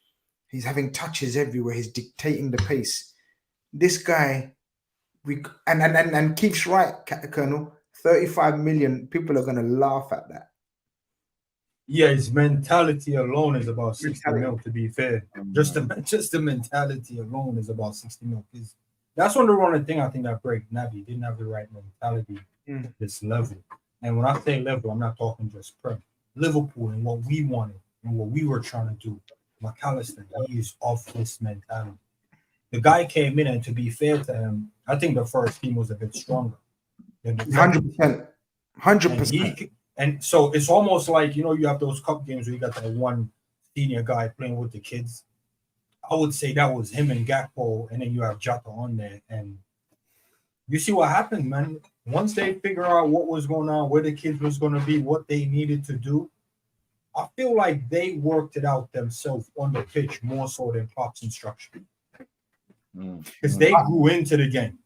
He's having touches everywhere. He's dictating the pace. This guy, and Keith's right, Colonel, 35 million people are going to laugh at that. Yeah, his mentality alone is about 60 mil, to be fair. Just the mentality alone is about 60 mil. That's one of the only thing I think that break Naby didn't have the right mentality at this level. And when I say level, I'm not talking just Prem. Liverpool and what we wanted and what we were trying to do. McAllister, he is off this mentality. The guy came in, and to be fair to him, I think the first team was a bit stronger. 100%. 100%. And so it's almost like, you know, you have those cup games where you got that one senior guy playing with the kids. I would say that was him and Gakpo, and then you have Jota on there. And you see what happened, man. Once they figure out what was going on, where the kids was going to be, what they needed to do, I feel like they worked it out themselves on the pitch more so than Klopp's instruction. Because they grew into the game.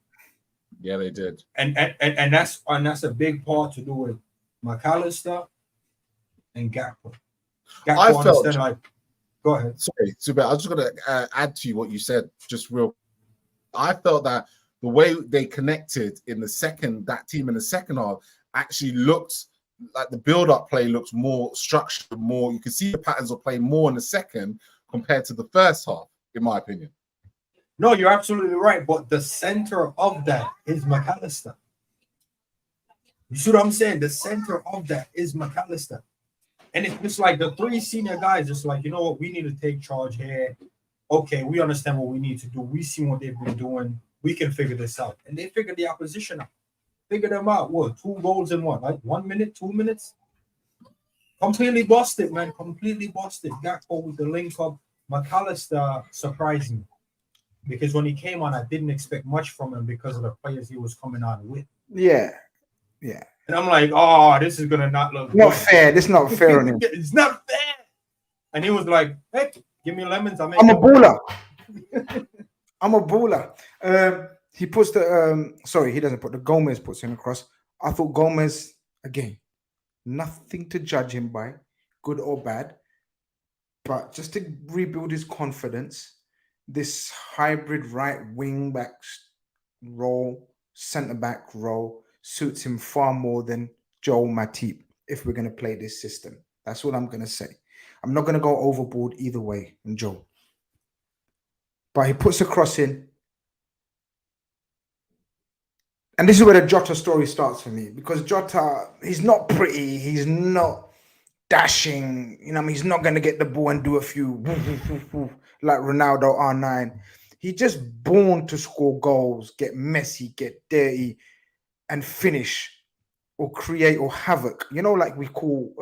Yeah, they did. And that's a big part to do with McAllister and Gakpo. I felt like, go ahead. Sorry, Super. I was just going to add to what you said, just real. I felt that the way they connected in the second, that team in the second half actually looked like the build-up play looks more structured, more. You can see the patterns of play more in the second compared to the first half, in my opinion. No, you're absolutely right. But the center of that is McAllister. You see what I'm saying? The center of that is McAllister. And it's just like the three senior guys, just like, you know what, we need to take charge here. Okay, we understand what we need to do. We see what they've been doing. We can figure this out. And they figured the opposition out. Figured them out. What? 2 goals in what? Like 1 minute, 2 minutes? Completely busted, man. Completely busted. Gakpo with the link up. McAllister surprised me. Because when he came on, I didn't expect much from him because of the players he was coming on with. Yeah. Yeah. And I'm like, oh, this is going to not look not good. Fair. This is not fair on him. It's not fair. And he was like, hey, give me lemons. I'm a baller. I'm a baller. He puts the sorry, he doesn't put the Gomez puts him across. I thought Gomez, again, nothing to judge him by, good or bad, but just to rebuild his confidence, this hybrid right wing back role, centre back role suits him far more than Joel Matip if we're going to play this system. That's what I'm going to say. I'm not going to go overboard either way in Joel. But he puts a cross in. And this is where the Jota story starts for me, because Jota, he's not pretty. He's not dashing. You know, he's not going to get the ball and do a few like Ronaldo R9. He's just born to score goals, get messy, get dirty, and finish or create or havoc. You know, like we call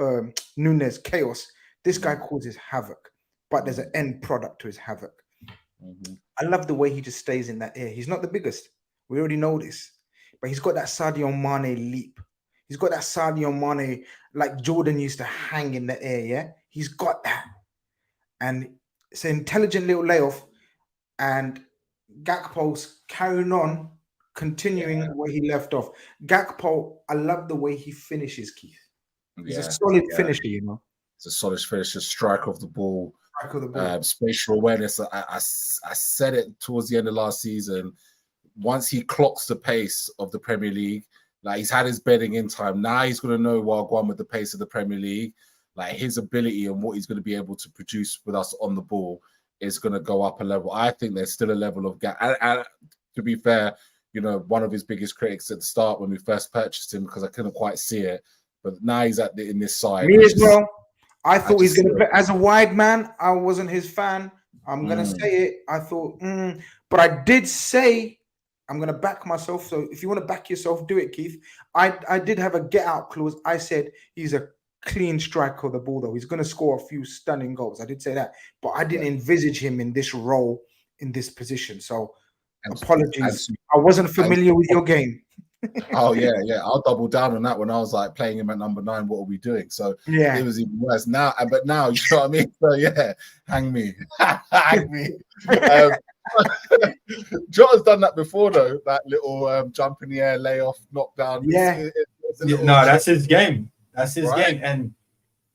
Núñez chaos. This guy causes havoc, but there's an end product to his havoc. I love the way he just stays in that air. He's not the biggest. We already know this. But he's got that Sadio Mane leap. He's got that Sadio Mane, like Jordan used to hang in the air, yeah? He's got that. And it's an intelligent little layoff. And Gakpo's carrying on, continuing where he left off. Gakpo, I love the way he finishes, Keith. He's a solid finisher, you know. It's a solid finisher, strike of the ball, spatial awareness. I said it towards the end of last season. Once he clocks the pace of the Premier League, like he's had his bedding in time. Now he's going to know Wagwan with the pace of the Premier League. Like his ability and what he's going to be able to produce with us on the ball is going to go up a level. I think there's still a level of gap. And to be fair, you know, one of his biggest critics at the start when we first purchased him, because I couldn't quite see it. But now he's in this side. Me as well. I thought he's going to play as a wide man. I wasn't his fan. I'm going to say it. I thought, but I did say I'm going to back myself. So if you want to back yourself, do it, Keith. I did have a get out clause. I said he's a clean striker of the ball, though. He's going to score a few stunning goals. I did say that, but I didn't envisage him in this role, in this position. So apologies. I wasn't familiar with your game. Oh yeah. I'll double down on that when I was like playing him at number 9. What are we doing? So it was even worse now. But now you know what I mean. So yeah, hang me. Jota's done that before though. That little jump in the air, lay off, knockdown. Yeah. That's his game. That's his game.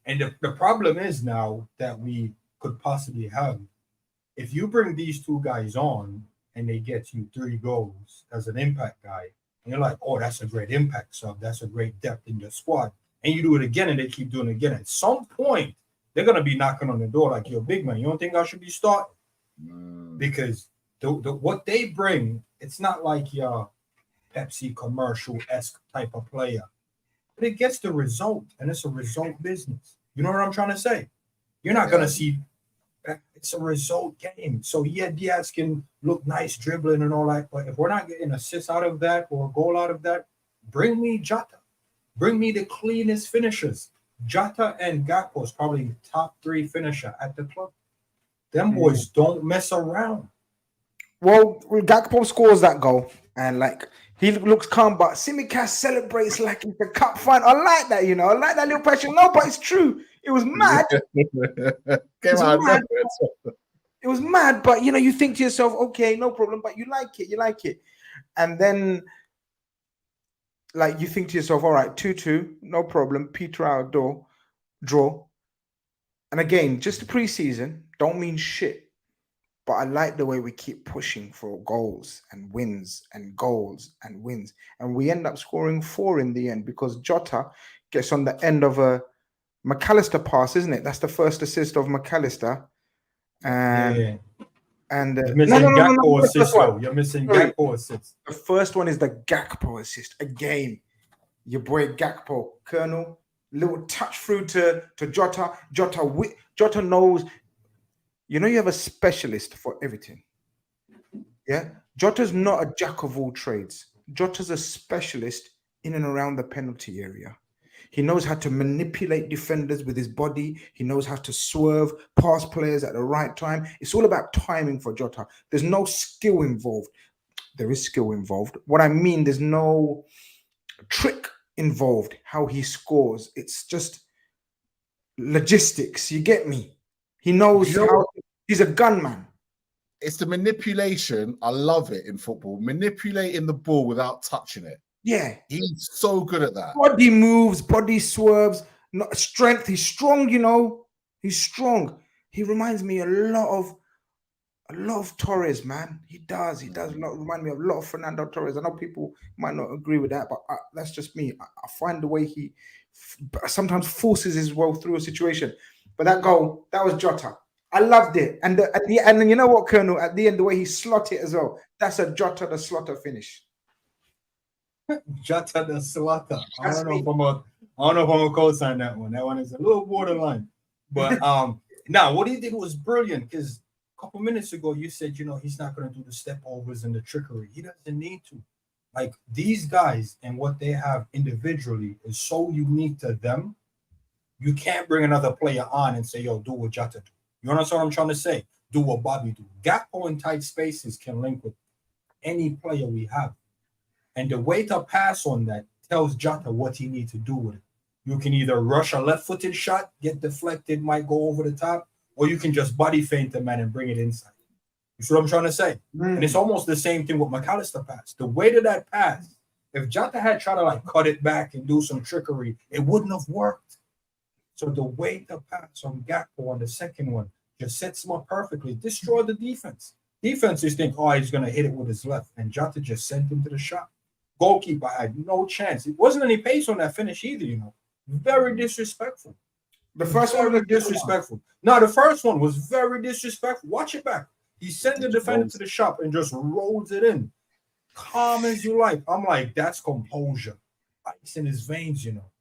And the problem is now that we could possibly have, if you bring these two guys on and they get you 3 goals as an impact guy, and you're like, oh, that's a great impact sub. That's a great depth in your squad. And you do it again and they keep doing it again. At some point, they're going to be knocking on the door like, you're a big man. You don't think I should be starting? Because what they bring, it's not like your Pepsi commercial-esque type of player. But it gets the result, and it's a result business. You know what I'm trying to say? You're not going to see it's a result game. So, yeah, Diaz can look nice dribbling and all that, but if we're not getting assists out of that or a goal out of that, bring me Jota. Bring me the cleanest finishers. Jota and Gakpo is probably the top 3 finisher at the club. Them boys don't mess around. Well, Gakpo scores that goal, and like he looks calm, but Tsimikas celebrates like it's a cup final. I like that, you know. I like that little passion. No, but it's true. It was mad. It was mad, but you know, you think to yourself, okay, no problem, but you like it. And then like you think to yourself, all right, 2-2, no problem, Peter out door, draw. And again, just the preseason, don't mean shit. But I like the way we keep pushing for goals and wins and goals and wins. And we end up scoring 4 in the end because Jota gets on the end of a McAllister pass, isn't it? That's the first assist of McAllister. And you're missing Gakpo assist. You're missing Gakpo assist. The first one is the Gakpo assist. Again, your boy Gakpo, Colonel, little touch through to Jota. Jota knows. You know, you have a specialist for everything. Yeah? Jota's not a jack of all trades. Jota's a specialist in and around the penalty area. He knows how to manipulate defenders with his body. He knows how to swerve past players at the right time. It's all about timing for Jota. There's no skill involved. There is skill involved. What I mean, there's no trick involved, how he scores. It's just logistics. You get me? He knows how. He's a gunman. It's the manipulation. I love it in football. Manipulating the ball without touching it. Yeah. He's so good at that. Body moves, body swerves, not strength. He's strong, you know. He's strong. He reminds me a lot of Torres, man. He does remind me of a lot of Fernando Torres. I know people might not agree with that, but that's just me. I find the way he sometimes forces his way through a situation. But that goal, that was Jota. I loved it. And then you know what, Colonel? At the end, the way he slotted it as well. That's a Jota the slaughter finish. Jota the slaughter. I don't know if I'm a co-sign that one. That one is a little borderline. But now what he did was brilliant because a couple minutes ago you said, you know, he's not going to do the step overs and the trickery. He doesn't need to. Like these guys and what they have individually is so unique to them. You can't bring another player on and say, yo, do what Jota do. You understand what I'm trying to say? Do what Bobby do. Gakpo in tight spaces can link with any player we have. And the way to pass on that tells Jota what he needs to do with it. You can either rush a left-footed shot, get deflected, might go over the top, or you can just body feint the man and bring it inside. You see what I'm trying to say? And it's almost the same thing with McAllister pass. The way that pass, if Jota had tried to like cut it back and do some trickery, it wouldn't have worked. So the way the pass on Gakpo on the second one just sets him up perfectly, destroyed the defense. Defenses think, oh, he's going to hit it with his left. And Jota just sent him to the shot. Goalkeeper had no chance. It wasn't any pace on that finish either, you know. Very disrespectful. The first one was disrespectful. No, the first one was very disrespectful. Watch it back. He sent the defender to the shop and just rolls it in. Calm as you like. I'm like, that's composure. Ice in his veins, you know.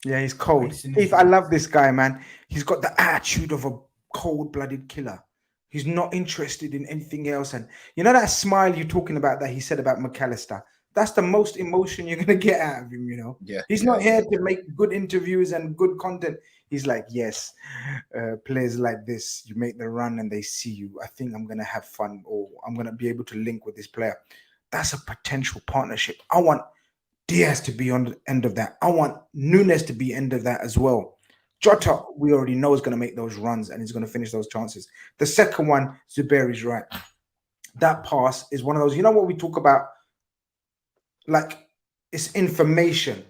Yeah, he's cold. Heath, I love this guy, man. He's got the attitude of a cold-blooded killer. He's not interested in anything else. And you know that smile you're talking about that he said about McAllister? That's the most emotion you're going to get out of him, you know? Yeah. He's not here to make good interviews and good content. He's like, yes, players like this, you make the run and they see you. I think I'm going to have fun, or I'm going to be able to link with this player. That's a potential partnership. I want Diaz to be on the end of that. I want Núñez to be end of that as well. Jota, we already know, is going to make those runs and he's going to finish those chances. The second one, Zuberi's right. That pass is one of those, you know what we talk about? Like, it's information.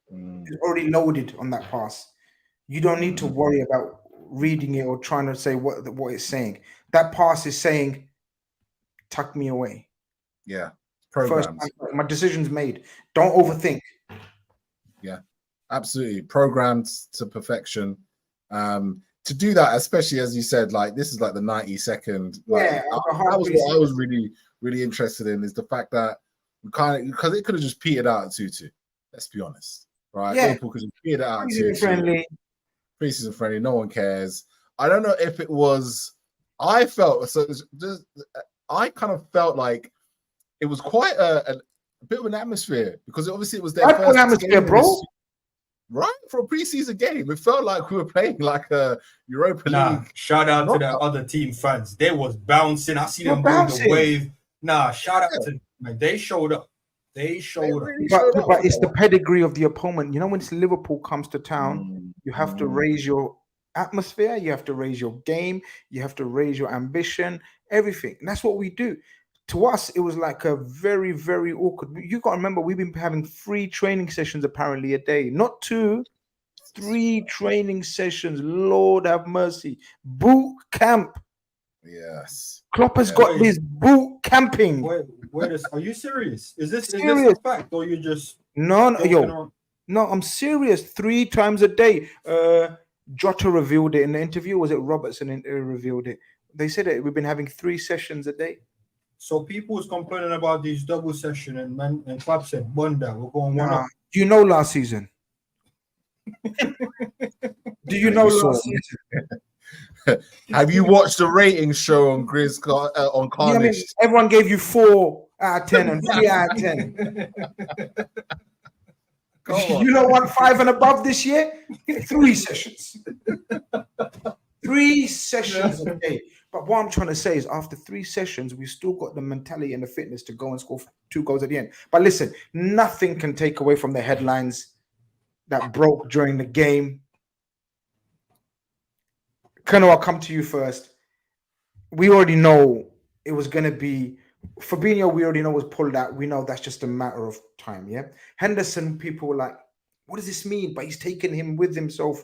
It's already loaded on that pass. You don't need to worry about reading it or trying to say what it's saying. That pass is saying, tuck me away. Yeah. First, my decision's made. Don't overthink. Yeah, absolutely. Programmed to perfection. To do that, especially as you said, like this is like the 92nd. Like, yeah, that was what I was really, really interested in, is the fact that we kind of, because it could have just petered out at 2-2. Let's be honest, right? Yeah. Liverpool could have petered out at 2-2. Friendly. Preseason friendly. No one cares. I don't know if it was. I felt so. I kind of felt like it was quite a bit of an atmosphere, because obviously it was their first atmosphere, bro. Right, for a preseason game, it felt like we were playing like a Europa League. Shout out to the other team fans. They was bouncing. I see them doing the wave. Shout out to man. They showed up. They showed up. But it's the pedigree of the opponent. You know, when Liverpool comes to town, you have to raise your atmosphere. You have to raise your game. You have to raise your ambition. Everything. And that's what we do. To us, it was like a very, very awkward. You got to remember, we've been having 3 training sessions apparently a day. Not 2, 3 training sessions. Lord have mercy. Boot camp. Yes. Klopp has got his boot camping. Are you serious? Is this a fact, or you just no, I'm serious. 3 times a day. Jota revealed it in the interview. Was it Robertson revealed it? They said it. We've been having 3 sessions a day. So people was complaining about these double session, and Klopp said, "Bunda, we're going one up." Do you know last season? Do you know last season? Have you watched the ratings show on Grizz on Khanage? I mean, everyone gave you 4 out of 10 and 3 out of 10. You don't want 5 and above this year? 3 sessions. 3 sessions a day. But what I'm trying to say is, after 3 sessions, we've still got the mentality and the fitness to go and score 2 goals at the end. But listen, nothing can take away from the headlines that broke during the game. Colonel, I'll come to you first. We already know it was going to be Fabinho. We already know was pulled out. We know that's just a matter of time. Yeah. Henderson, people were like, what does this mean? But he's taken him with himself.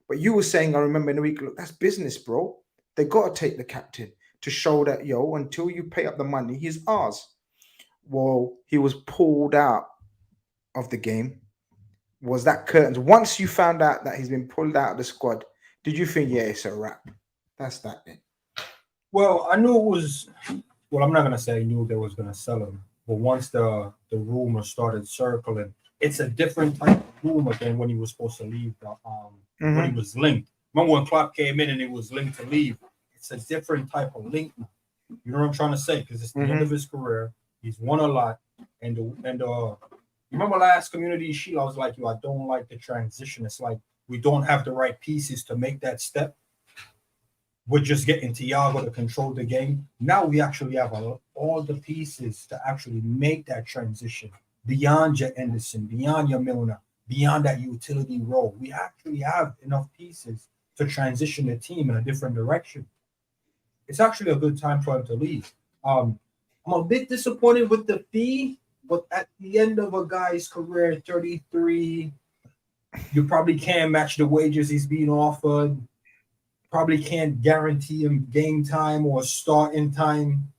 But you were saying, I remember in the week, look, that's business, bro. They got to take the captain to show that, until you pay up the money, he's ours. Well, he was pulled out of the game. Was that curtains? Once you found out that he's been pulled out of the squad, did you think, it's a wrap? That's that then. Well, I knew it was. Well, I'm not gonna say I knew they was gonna sell him, but once the rumor started circling, it's a different type of rumor than when he was supposed to leave. When he was linked. Remember when Klopp came in and it was linked to leave? It's a different type of link. You know what I'm trying to say? Because it's the end of his career. He's won a lot, and remember last Community Shield, I was like, I don't like the transition. It's like we don't have the right pieces to make that step. We're just getting Thiago to control the game. Now we actually have all the pieces to actually make that transition beyond your Henderson, beyond your Milner, beyond that utility role. We actually have enough pieces to transition the team in a different direction. It's actually a good time for him to leave. I'm a bit disappointed with the fee, but at the end of a guy's career, 33, you probably can't match the wages he's being offered. Probably can't guarantee him game time or starting time.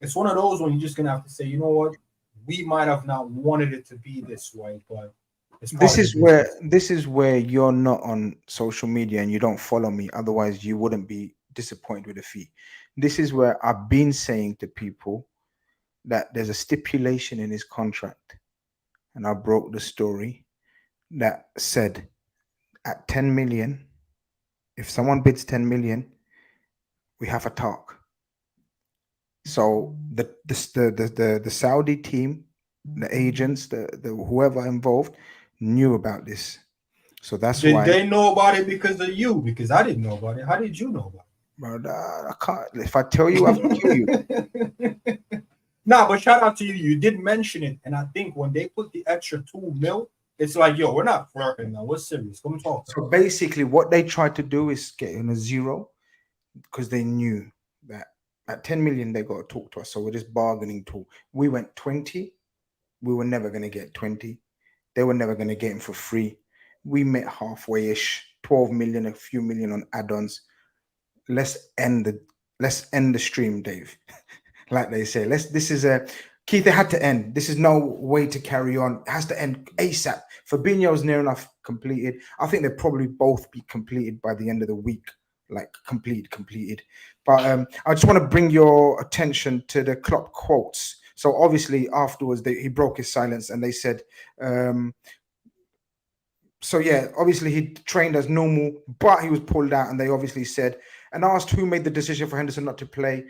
It's one of those when you're just gonna have to say, you know what, we might have not wanted it to be this way, but this is where you're not on social media and you don't follow me. Otherwise, you wouldn't be disappointed with the fee. This is where I've been saying to people that there's a stipulation in his contract, and I broke the story that said at 10 million, if someone bids 10 million, we have a talk. So the Saudi team, the agents, the whoever involved knew about this. So that's why. Did they know about it because of you? Because I didn't know about it. How did you know about it? Bro, I can't. If I tell you, I will kill you. Nah, but shout out to you. You did mention it, and I think when they put the extra 2 mil, it's like, yo, we're not flirting now. We're serious. Come talk. So basically, what they tried to do is get in a zero because they knew that at 10 million they got to talk to us. So we're just bargaining tool. We went 20. We were never going to get 20. They were never going to get him for free. We met halfway-ish, 12 million, a few million on add-ons. Let's end the stream, Dave. Like they say. Keith, it had to end. This is no way to carry on. It has to end ASAP. Fabinho's near enough completed. I think they'll probably both be completed by the end of the week. Like completed. But I just want to bring your attention to the Klopp quotes. So obviously afterwards he broke his silence and they said, so yeah, obviously he trained as normal, but he was pulled out, and they obviously said, and asked who made the decision for Henderson not to play.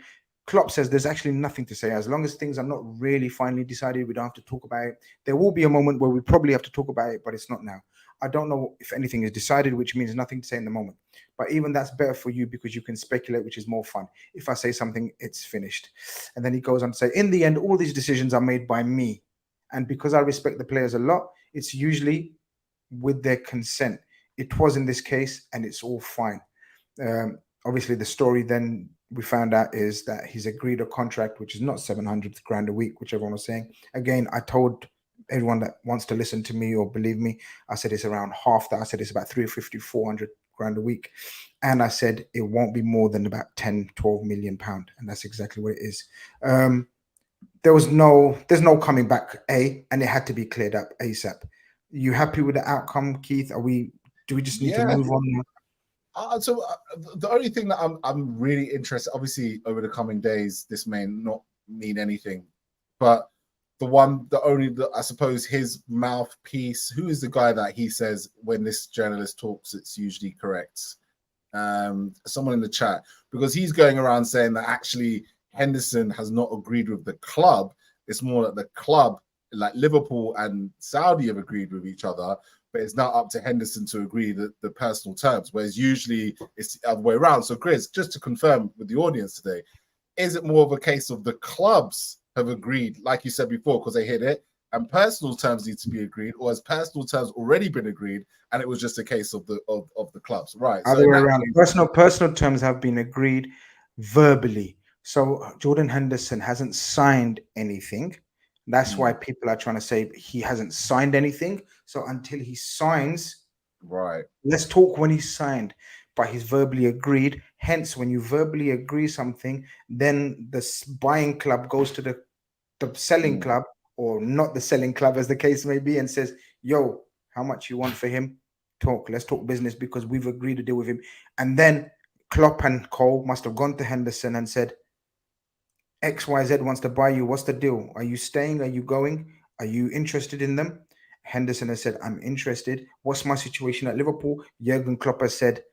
Klopp says there's actually nothing to say. As long as things are not really finally decided, we don't have to talk about it. There will be a moment where we probably have to talk about it, but it's not now. I don't know if anything is decided, which means nothing to say in the moment. But even that's better for you because you can speculate, which is more fun. If I say something, it's finished. And then he goes on to say, in the end, all these decisions are made by me. And because I respect the players a lot, it's usually with their consent. It was in this case, and it's all fine. Obviously, the story then we found out is that he's agreed a contract, which is not 700 grand a week, which everyone was saying. Again, I told everyone that wants to listen to me or believe me, I said it's around half that. I said it's about 350, 400 grand a week. And I said it won't be more than about 10, 12 million pound. And that's exactly what it is. There's no coming back, and it had to be cleared up ASAP. You happy with the outcome, Keith? Do we just need to move on? So the only thing that I'm really interested, obviously over the coming days, this may not mean anything, but I suppose his mouthpiece, who is the guy that he says when this journalist talks, it's usually correct? Someone in the chat, because he's going around saying that actually Henderson has not agreed with the club. It's more that the club, like Liverpool and Saudi, have agreed with each other, but it's now up to Henderson to agree the personal terms, whereas usually it's the other way around. So Grizz, just to confirm with the audience today, is it more of a case of the clubs have agreed, like you said before, because they hit it, and personal terms need to be agreed, or has personal terms already been agreed, and it was just a case of the clubs, right? Other way around. Personal terms have been agreed verbally. So Jordan Henderson hasn't signed anything. That's why people are trying to say he hasn't signed anything. So until he signs, right? Let's talk when he's signed. But he's verbally agreed. Hence, when you verbally agree something, then the buying club goes to the selling club, or not the selling club, as the case may be, and says, "Yo, how much you want for him? Let's talk business because we've agreed to deal with him." And then Klopp and Kall must have gone to Henderson and said, XYZ wants to buy you. What's the deal? Are you staying? Are you going? Are you interested in them? Henderson has said, I'm interested. What's my situation at Liverpool? Jurgen Klopp has said,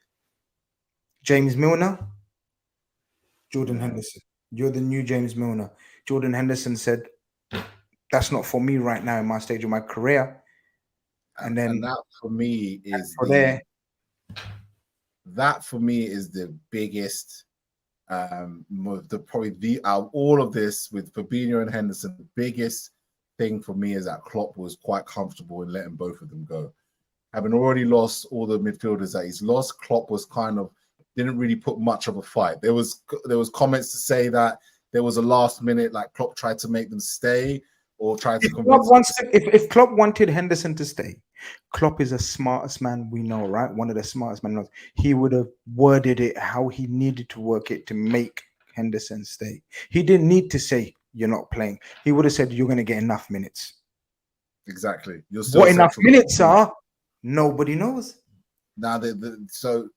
James Milner, Jordan Henderson. You're the new James Milner. Jordan Henderson said, that's not for me right now in my stage of my career. And that for me is the biggest all of this with Fabinho and Henderson, the biggest thing for me is that Klopp was quite comfortable in letting both of them go. Having already lost all the midfielders that he's lost, Klopp was didn't really put much of a fight. There was comments to say that there was a last minute, like Klopp tried to make them stay or tried to convince if Klopp wanted Henderson to stay, Klopp is the smartest man we know, right? One of the smartest men knows. He would have worded it how he needed to work it to make Henderson stay. He didn't need to say you're not playing. He would have said you're going to get enough minutes. Exactly. What enough minutes are, nobody knows. Now, so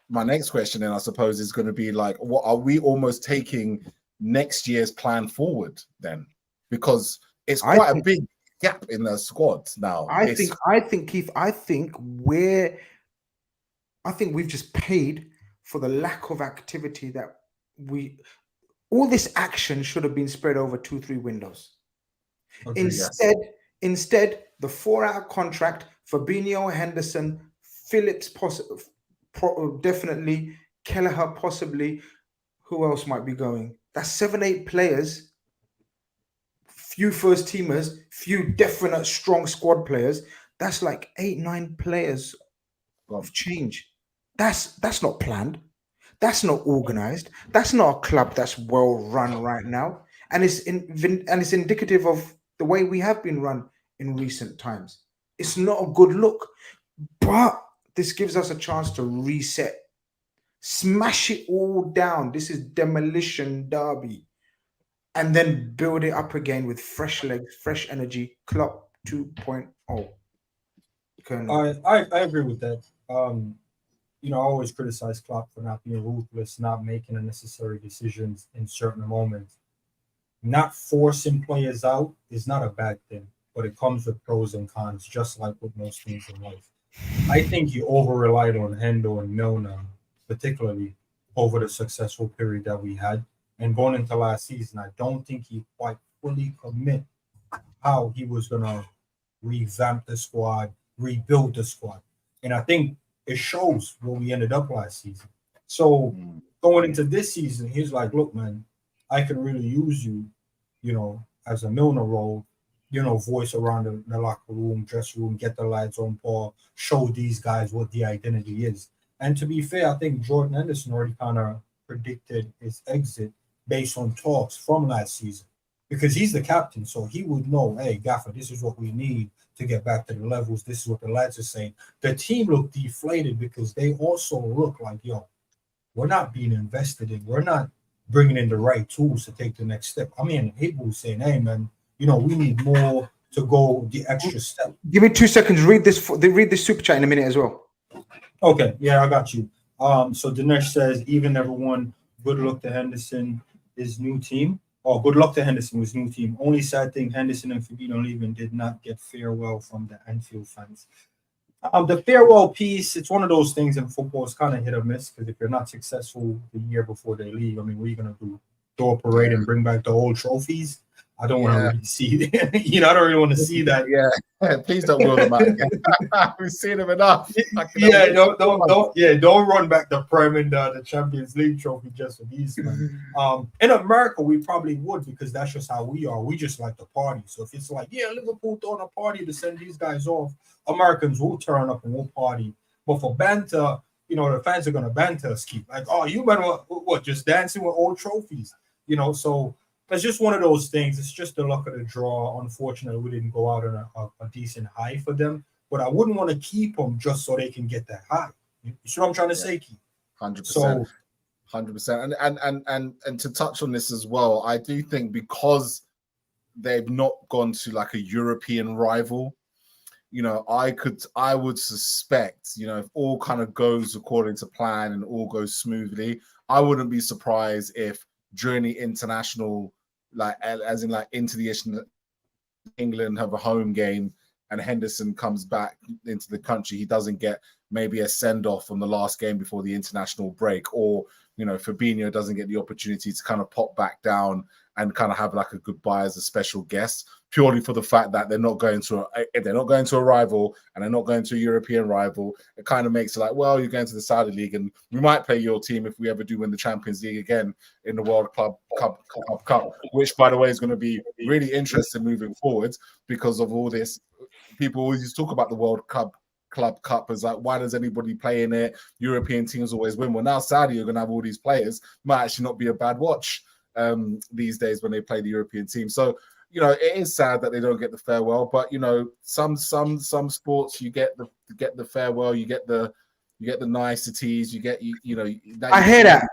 my next question, then I suppose, is going to be like, what are we almost taking next year's plan forward then? Because it's quite a big gap in the squad now. I think, Keith, I think we've just paid for the lack of activity that all this action should have been spread over 2-3 windows. Okay, Instead, the 4-hour contract, Fabinho, Henderson, Phillips, definitely, Kelleher, possibly. Who else might be going? That's 7-8 players, few first teamers, few definite strong squad players. That's like 8-9 players of change. That's not planned. That's not organized. That's not a club that's well run right now. And it's indicative of the way we have been run in recent times. It's not a good look, but this gives us a chance to reset, smash it all down. This is demolition derby, and then build it up again with fresh legs, fresh energy. Klopp 2.0. I agree with that. I always criticize Klopp for not being ruthless, not making unnecessary decisions in certain moments. Not forcing players out is not a bad thing, but it comes with pros and cons, just like with most things in life. I think he over-relied on Hendo and Milner, particularly over the successful period that we had. And going into last season, I don't think he quite fully commit how he was going to revamp the squad, rebuild the squad. And I think it shows where we ended up last season. So going into this season, he's like, look, man, I can really use you, as a Milner role, voice around the locker room, dressing room, get the lads on ball, show these guys what the identity is. And to be fair, I think Jordan Henderson already kind of predicted his exit based on talks from last season, because he's the captain. So he would know, hey, Gaffer, this is what we need to get back to the levels. This is what the lads are saying. The team looked deflated because they also look like, we're not being invested in. We're not bringing in the right tools to take the next step. I mean, people saying, hey, man, we need more to go the extra step. Give me 2 seconds. Read this super chat in a minute as well. Okay, yeah, I got you. So Dinesh says, even everyone, good luck to Henderson, his new team. Oh, good luck to Henderson, his new team. Only sad thing, Henderson and Fabinho leaving did not get farewell from the Anfield fans. The farewell piece, it's one of those things in football. It's kind of hit or miss, because if you're not successful the year before they leave, I mean, what are you going to do? Throw a parade and bring back the old trophies? I don't want to really see that. I don't really want to see that. Yeah, please don't wheel them out. We've seen them enough. Don't run back the Prem and the Champions League trophy just for these, man. In America, we probably would, because that's just how we are. We just like to party. So if it's like, Liverpool throwing a party to send these guys off, Americans will turn up and we'll party. But for banter, the fans are going to banter us, keep like, oh, you better what, just dancing with old trophies, so. It's just one of those things. It's just the luck of the draw. Unfortunately, we didn't go out on a decent high for them. But I wouldn't want to keep them just so they can get that high. You see what I'm trying to say, Keith? 100%. 100%. And to touch on this as well, I do think because they've not gone to like a European rival, I would suspect, if all kind of goes according to plan and all goes smoothly, I wouldn't be surprised if during the international, into the England have a home game and Henderson comes back into the country, he doesn't get maybe a send-off from the last game before the international break, or Fabinho doesn't get the opportunity to kind of pop back down and kind of have like a goodbye as a special guest, purely for the fact that they're not going to a rival and they're not going to a European rival. It kind of makes it like, well, you're going to the Saudi League and we might play your team if we ever do win the Champions League again in the World Club Cup, which, by the way, is going to be really interesting moving forward because of all this. People always talk about the World Club Cup as like, why does anybody play in it? European teams always win. Well, now Saudi are going to have all these players. Might actually not be a bad watch. these days when they play the European team. So, you know, it is sad that they don't get the farewell, but you know, some sports you get the farewell, you get the niceties, you know. I hear that,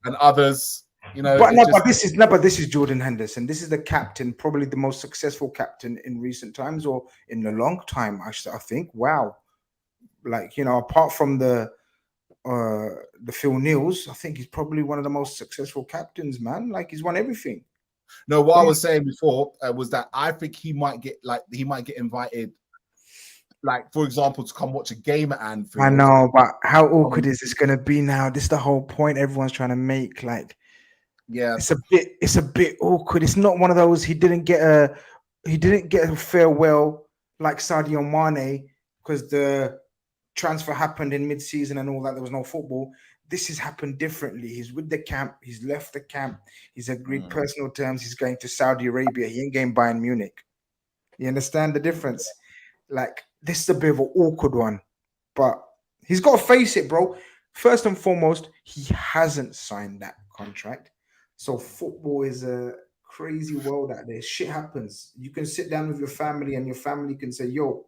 and others, you know. But this is Jordan Henderson. This is the captain, probably the most successful captain in recent times or in a long time. I think. Wow, like, you know, apart from the Phil Neals, I think he's probably one of the most successful captains, man. Like, he's won everything. No, what I was saying before was that I think he might get invited, like, for example, to come watch a game at Anfield. I know, but how awkward is this going to be now? This is the whole point everyone's trying to make. Like, yeah, it's a bit awkward. It's not one of those he didn't get a farewell like Sadio Mane because the transfer happened in mid-season and all that. There was no football. This has happened differently. He's with the camp. He's left the camp. He's agreed personal terms. He's going to Saudi Arabia. He ain't going Bayern Munich. You understand the difference? Like, this is a bit of an awkward one, but he's got to face it, bro. First and foremost, he hasn't signed that contract. So football is a crazy world out there. Shit happens. You can sit down with your family and your family can say, yo,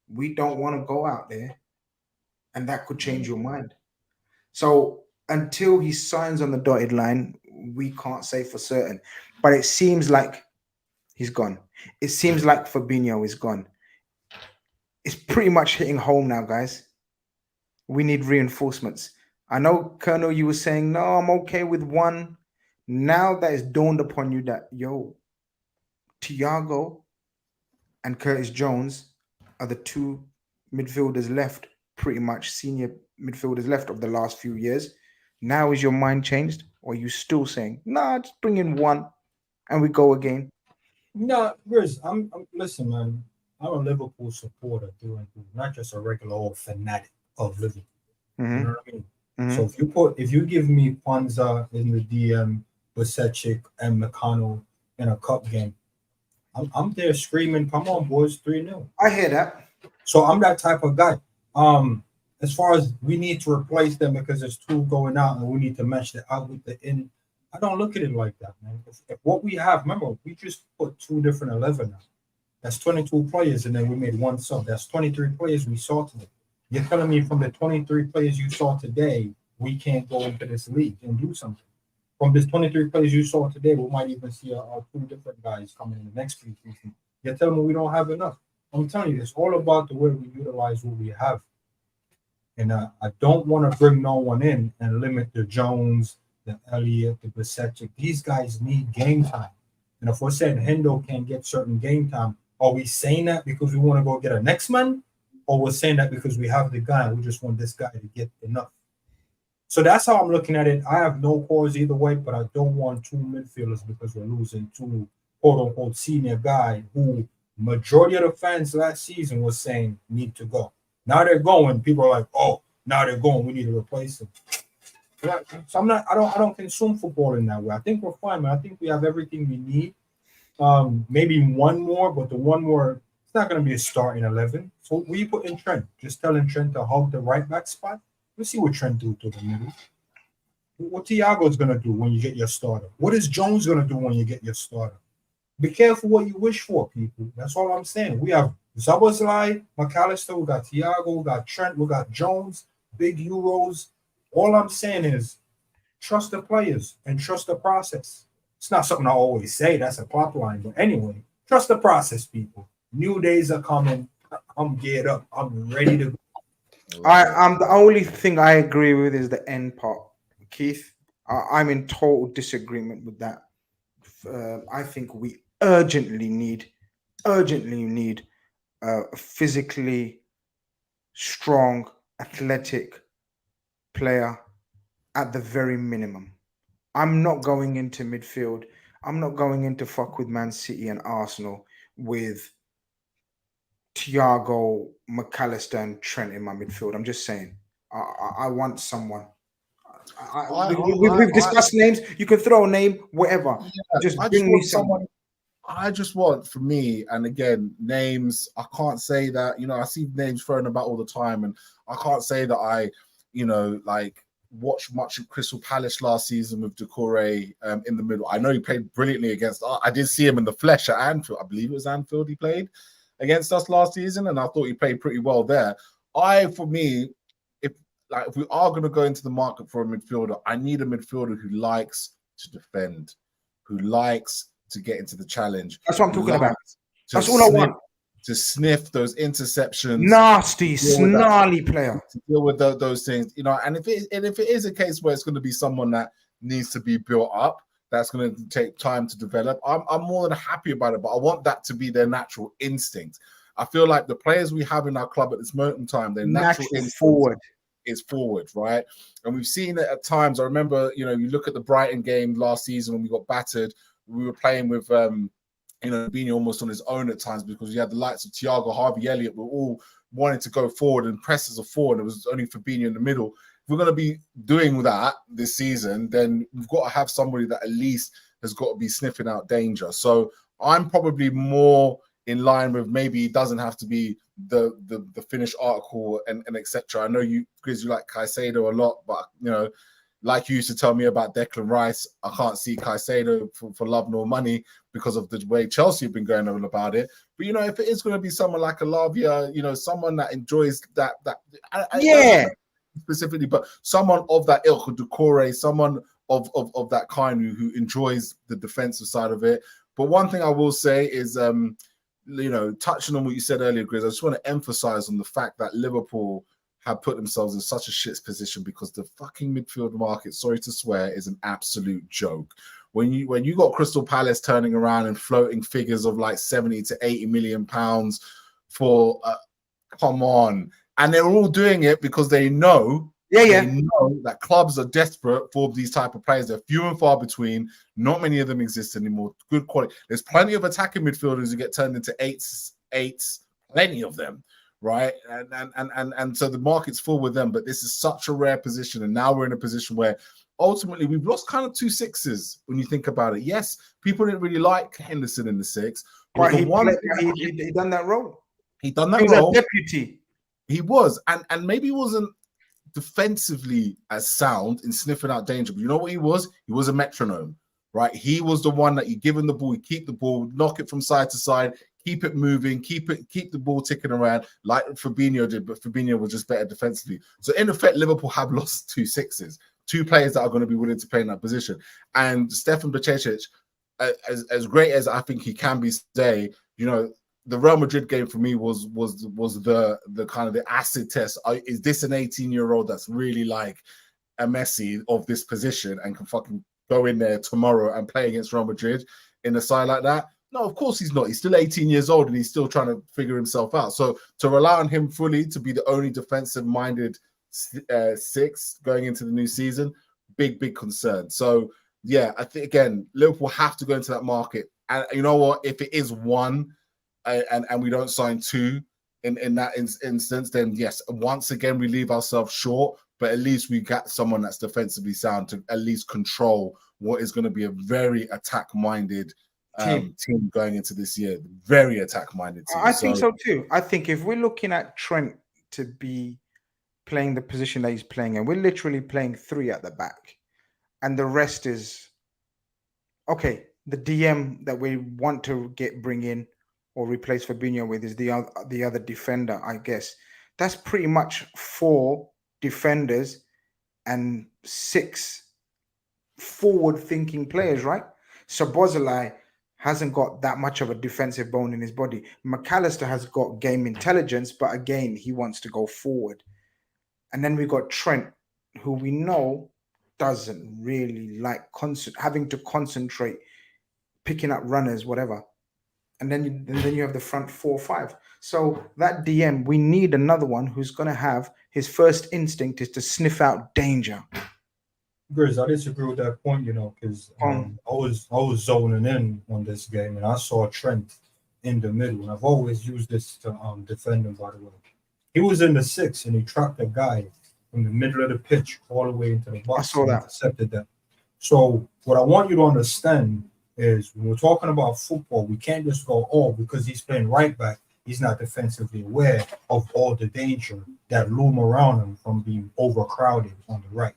we don't want to go out there. And that could change your mind. So until he signs on the dotted line, we can't say for certain. But it seems like he's gone. It seems like Fabinho is gone. It's pretty much hitting home now, guys. We need reinforcements. I know, Colonel, you were saying, no, I'm okay with one. Now that it's dawned upon you that, yo, Thiago and Curtis Jones are the two midfielders left, pretty much senior midfielders left of the last few years. Now is your mind changed? Or are you still saying, nah, just bring in one and we go again? No, Grizz, I'm listen, man. I'm a Liverpool supporter through and through, not just a regular old fanatic of Liverpool. You know what I mean? So if you give me Quansah in the DM, Busecic and McConnell in a cup game, I'm there screaming, come on, boys, 3-0. I hear that. So I'm that type of guy. As far as we need to replace them because there's two going out and we need to match the out with the in, I don't look at it like that, man. If what we have, remember, we just put 2 different 11 now. That's 22 players, and then we made 1 sub. That's 23 players we saw today. You're telling me from the 23 players you saw today, we can't go into this league and do something. From this 23 players you saw today, we might even see our 2 different guys coming in the next few seasons. You're telling me we don't have enough. I'm telling you, it's all about the way we utilize what we have. And I don't want to bring no one in and limit the Jones, the Elliott, the Busecic. These guys need game time. And if we're saying Hendo can't get certain game time, are we saying that because we want to go get a next man? Or we're saying that because we have the guy and we just want this guy to get enough? So that's how I'm looking at it. I have no cause either way, but I don't want 2 midfielders because we're losing 2 quote-unquote senior guy who majority of the fans last season was saying need to go. Now they're going. People are like, oh, now they're going. We need to replace them. So I don't consume football in that way. I think we're fine, man. I think we have everything we need. Maybe one more, but the one more, it's not going to be a starting 11. So we put in Trent. Just telling Trent to hug the right back spot. Let's see what Trent do to the middle. What Thiago's going to do when you get your starter? What is Jones going to do when you get your starter? Be careful what you wish for, people. That's all I'm saying. We have Szoboszlai, McAllister, we got Thiago, we got Trent, we got Jones, big Euros. All I'm saying is trust the players and trust the process. It's not something I always say. That's a plot line. But anyway, trust the process, people. New days are coming. I'm geared up. I'm ready to go. I'm the only thing I agree with is the end part. Keith, I'm in total disagreement with that. I think we urgently need a physically strong, athletic player at the very minimum. I'm not going into midfield. I'm not going into fuck with Man City and Arsenal with Thiago, McAllister, and Trent in my midfield. I'm just saying. I want someone. We've discussed names. You can throw a name, whatever. Yeah, just bring me someone. I just want, for me, and again, names, I can't say that, I see names thrown about all the time, and I can't say that I, like, watch much of Crystal Palace last season with Doucouré in the middle. I know he played brilliantly against us. I did see him in the flesh at Anfield. I believe it was Anfield he played against us last season, and I thought he played pretty well there. For me, if we are going to go into the market for a midfielder, I need a midfielder who likes to defend, who likes to get into the challenge. That's what I'm talking about. That's all I want. To sniff those interceptions, nasty, snarly player, to deal with those things, you know. And if it is a case where it's going to be someone that needs to be built up, that's going to take time to develop, I'm more than happy about it. But I want that to be their natural instinct. I feel like the players we have in our club at this moment in time, their natural instinct is forward, right? And we've seen it at times. I remember, you know, you look at the Brighton game last season when we got battered. We were playing with being almost on his own at times because you had the likes of Thiago, Harvey Elliott, were all wanting to go forward and press as a forward. And it was only Fabinho in the middle. If we're going to be doing that this season, then we've got to have somebody that at least has got to be sniffing out danger. So I'm probably more in line with maybe it doesn't have to be the finished article and etc. I know you, Grizz, you like Caicedo a lot, but you know, like you used to tell me about Declan Rice, I can't see Caicedo for love nor money because of the way Chelsea have been going on about it. But, you know, if it is going to be someone like a Lavia, you know, someone that enjoys that specifically, but someone of that ilk, Doucouré, someone of that kind who enjoys the defensive side of it. But one thing I will say is, you know, touching on what you said earlier, Grizz, I just want to emphasize on the fact that Liverpool have put themselves in such a shit position because the fucking midfield market, sorry to swear, is an absolute joke. When you got Crystal Palace turning around and floating figures of like 70 to 80 million pounds for come on, and they're all doing it because they know they know that clubs are desperate for these type of players. They're few and far between. Not many of them exist anymore. Good quality. There's plenty of attacking midfielders who get turned into eights, plenty of them. Right, and so the market's full with them, but this is such a rare position, and now we're in a position where ultimately we've lost kind of 2 sixes when you think about it. Yes, people didn't really like Henderson in the 6, but he done that role. He done that role. A deputy. He was, and maybe he wasn't defensively as sound in sniffing out danger, but you know what he was? He was a metronome, right? He was the one that you give him the ball, you keep the ball, knock it from side to side. Keep it moving, keep the ball ticking around like Fabinho did, but Fabinho was just better defensively. So in effect, Liverpool have lost 2 sixes, 2 players that are going to be willing to play in that position. And Stefan Bajcetic, as great as I think he can be today, you know, the Real Madrid game for me was the kind of the acid test. Is this an 18-year-old that's really like a Messi of this position and can fucking go in there tomorrow and play against Real Madrid in a side like that? No, of course he's not. He's still 18 years old and he's still trying to figure himself out. So to rely on him fully to be the only defensive-minded 6 going into the new season, big concern. So, yeah, I think, again, Liverpool have to go into that market. And you know what? If it is 1 and we don't sign 2 in that instance, then yes, once again, we leave ourselves short. But at least we got someone that's defensively sound to at least control what is going to be a very attack-minded team going into this year. Very attack-minded team. I think so too. I think if we're looking at Trent to be playing the position that he's playing, and we're literally playing 3 at the back, and the rest is okay. The DM that we want to bring in or replace Fabinho with is the other defender, I guess. That's pretty much 4 defenders and 6 forward-thinking players, right? Szoboszlai hasn't got that much of a defensive bone in his body. McAllister has got game intelligence, but again, he wants to go forward. And then we got Trent, who we know doesn't really like having to concentrate, picking up runners, whatever. And then you have the front 4 or 5. So that DM, we need another one who's going to have his first instinct is to sniff out danger. Grizz, I disagree with that point, you know, because I was zoning in on this game and I saw Trent in the middle. And I've always used this to defend him, by the way. He was in the 6 and he trapped a guy from the middle of the pitch all the way into the box. I saw that. Intercepted that. So what I want you to understand is when we're talking about football, we can't just go, oh, because he's playing right back, he's not defensively aware of all the danger that loom around him from being overcrowded on the right.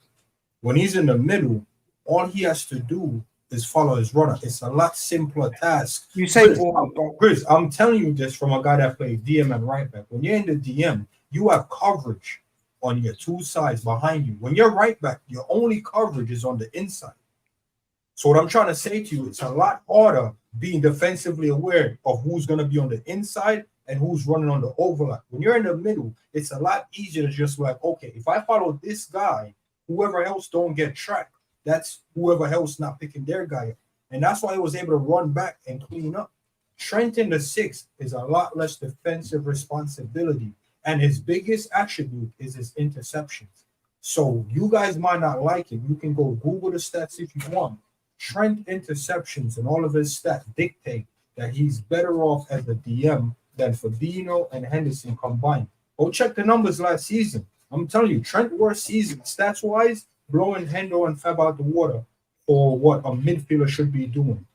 When he's in the middle, all he has to do is follow his runner. It's a lot simpler task. You say, Grizz, I'm telling you this from a guy that played DM and right back. When you're in the DM, you have coverage on your two sides behind you. When you're right back, your only coverage is on the inside. So what I'm trying to say to you, it's a lot harder being defensively aware of who's going to be on the inside and who's running on the overlap. When you're in the middle, it's a lot easier to just like, okay, if I follow this guy, whoever else don't get tracked, that's whoever else not picking their guy up. And that's why he was able to run back and clean up. Trent in the 6 is a lot less defensive responsibility. And his biggest attribute is his interceptions. So you guys might not like it. You can go Google the stats if you want. Trent interceptions and all of his stats dictate that he's better off as a DM than Fabinho and Henderson combined. Go check the numbers last season. I'm telling you, Trent worst season, stats-wise, blowing Hendo and Fab out the water for what a midfielder should be doing.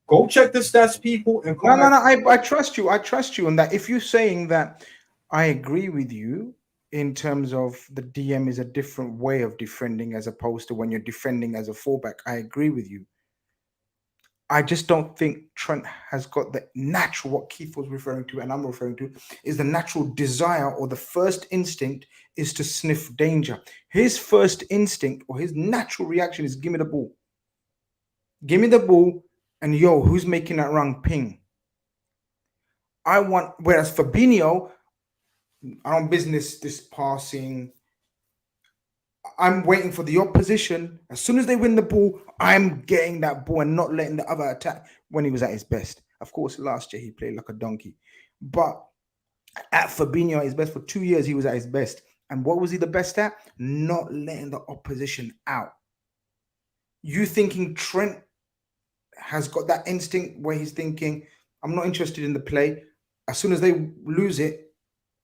Go check the stats, people. And no. I trust you. I trust you on that. If you're saying that, I agree with you in terms of the DM is a different way of defending as opposed to when you're defending as a fullback. I agree with you. I just don't think Trent has got the natural, what Keith was referring to and I'm referring to, is the natural desire or the first instinct is to sniff danger. His first instinct or his natural reaction is give me the ball. Give me the ball and yo, who's making that run? Ping. Whereas Fabinho, I don't business this passing. I'm waiting for the opposition. As soon as they win the ball, I'm getting that ball and not letting the other attack when he was at his best. Of course, last year he played like a donkey. But at Fabinho at his best, for 2 years, he was at his best. And what was he the best at? Not letting the opposition out. You thinking Trent has got that instinct where he's thinking, I'm not interested in the play. As soon as they lose it,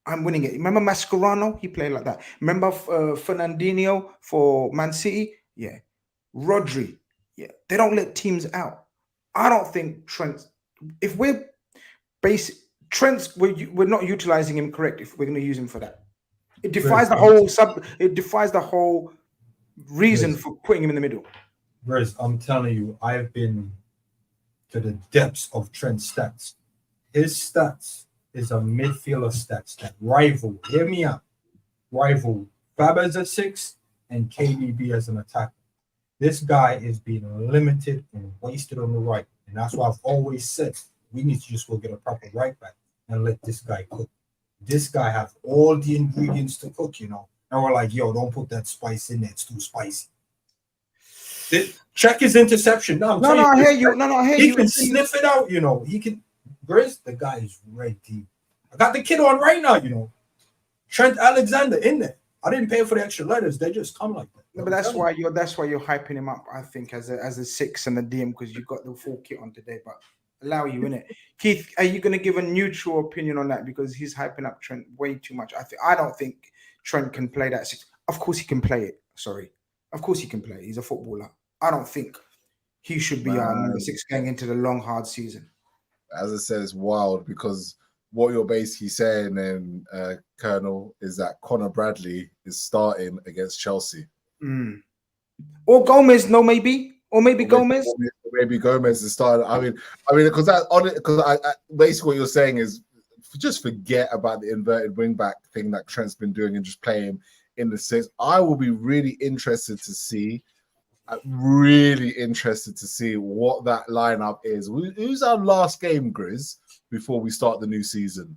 I'm winning it. Remember Mascherano? He played like that. Remember Fernandinho for Man City? Yeah. Rodri? Yeah. They don't let teams out. I don't think Trent, if we're Trent's, we're not utilizing him correct if we're going to use him for that. It defies the whole reason for putting him in the middle. Grizz, I'm telling you, I've been to the depths of Trent's stats. His stats is a midfielder stats that rival, hear me out, rival Fab as a 6 and KDB as an attacker. This guy is being limited and wasted on the right. And that's why I've always said we need to just go get a proper right back and let this guy cook. This guy has all the ingredients to cook, you know. And we're like, yo, don't put that spice in there. It's too spicy. Check his interception. No, I hear you. I hear you. He can sniff it out, you know. He can. Grizz, the guy is ready. I got the kid on right now, you know. Trent Alexander in there. I didn't pay for the extra letters. They just come like that. No, but that's why you're hyping him up, I think, as a 6 and a DM because you got the full kit on today. But allow you in it. Keith, are you going to give a neutral opinion on that because he's hyping up Trent way too much? I don't think Trent can play that 6. Of course he can play it. Sorry. Of course he can play it. He's a footballer. I don't think he should be our number 6 going into the long, hard season. As I said, it's wild because what you're basically saying then, Colonel, is that Connor Bradley is starting against Chelsea. Or Gomez, maybe Gomez. Maybe Gomez is starting. I mean, because I basically what you're saying is just forget about the inverted wingback thing that Trent's been doing and just play him in the 6. I will be really interested to see. What that lineup is. Who's our last game, Grizz, before we start the new season?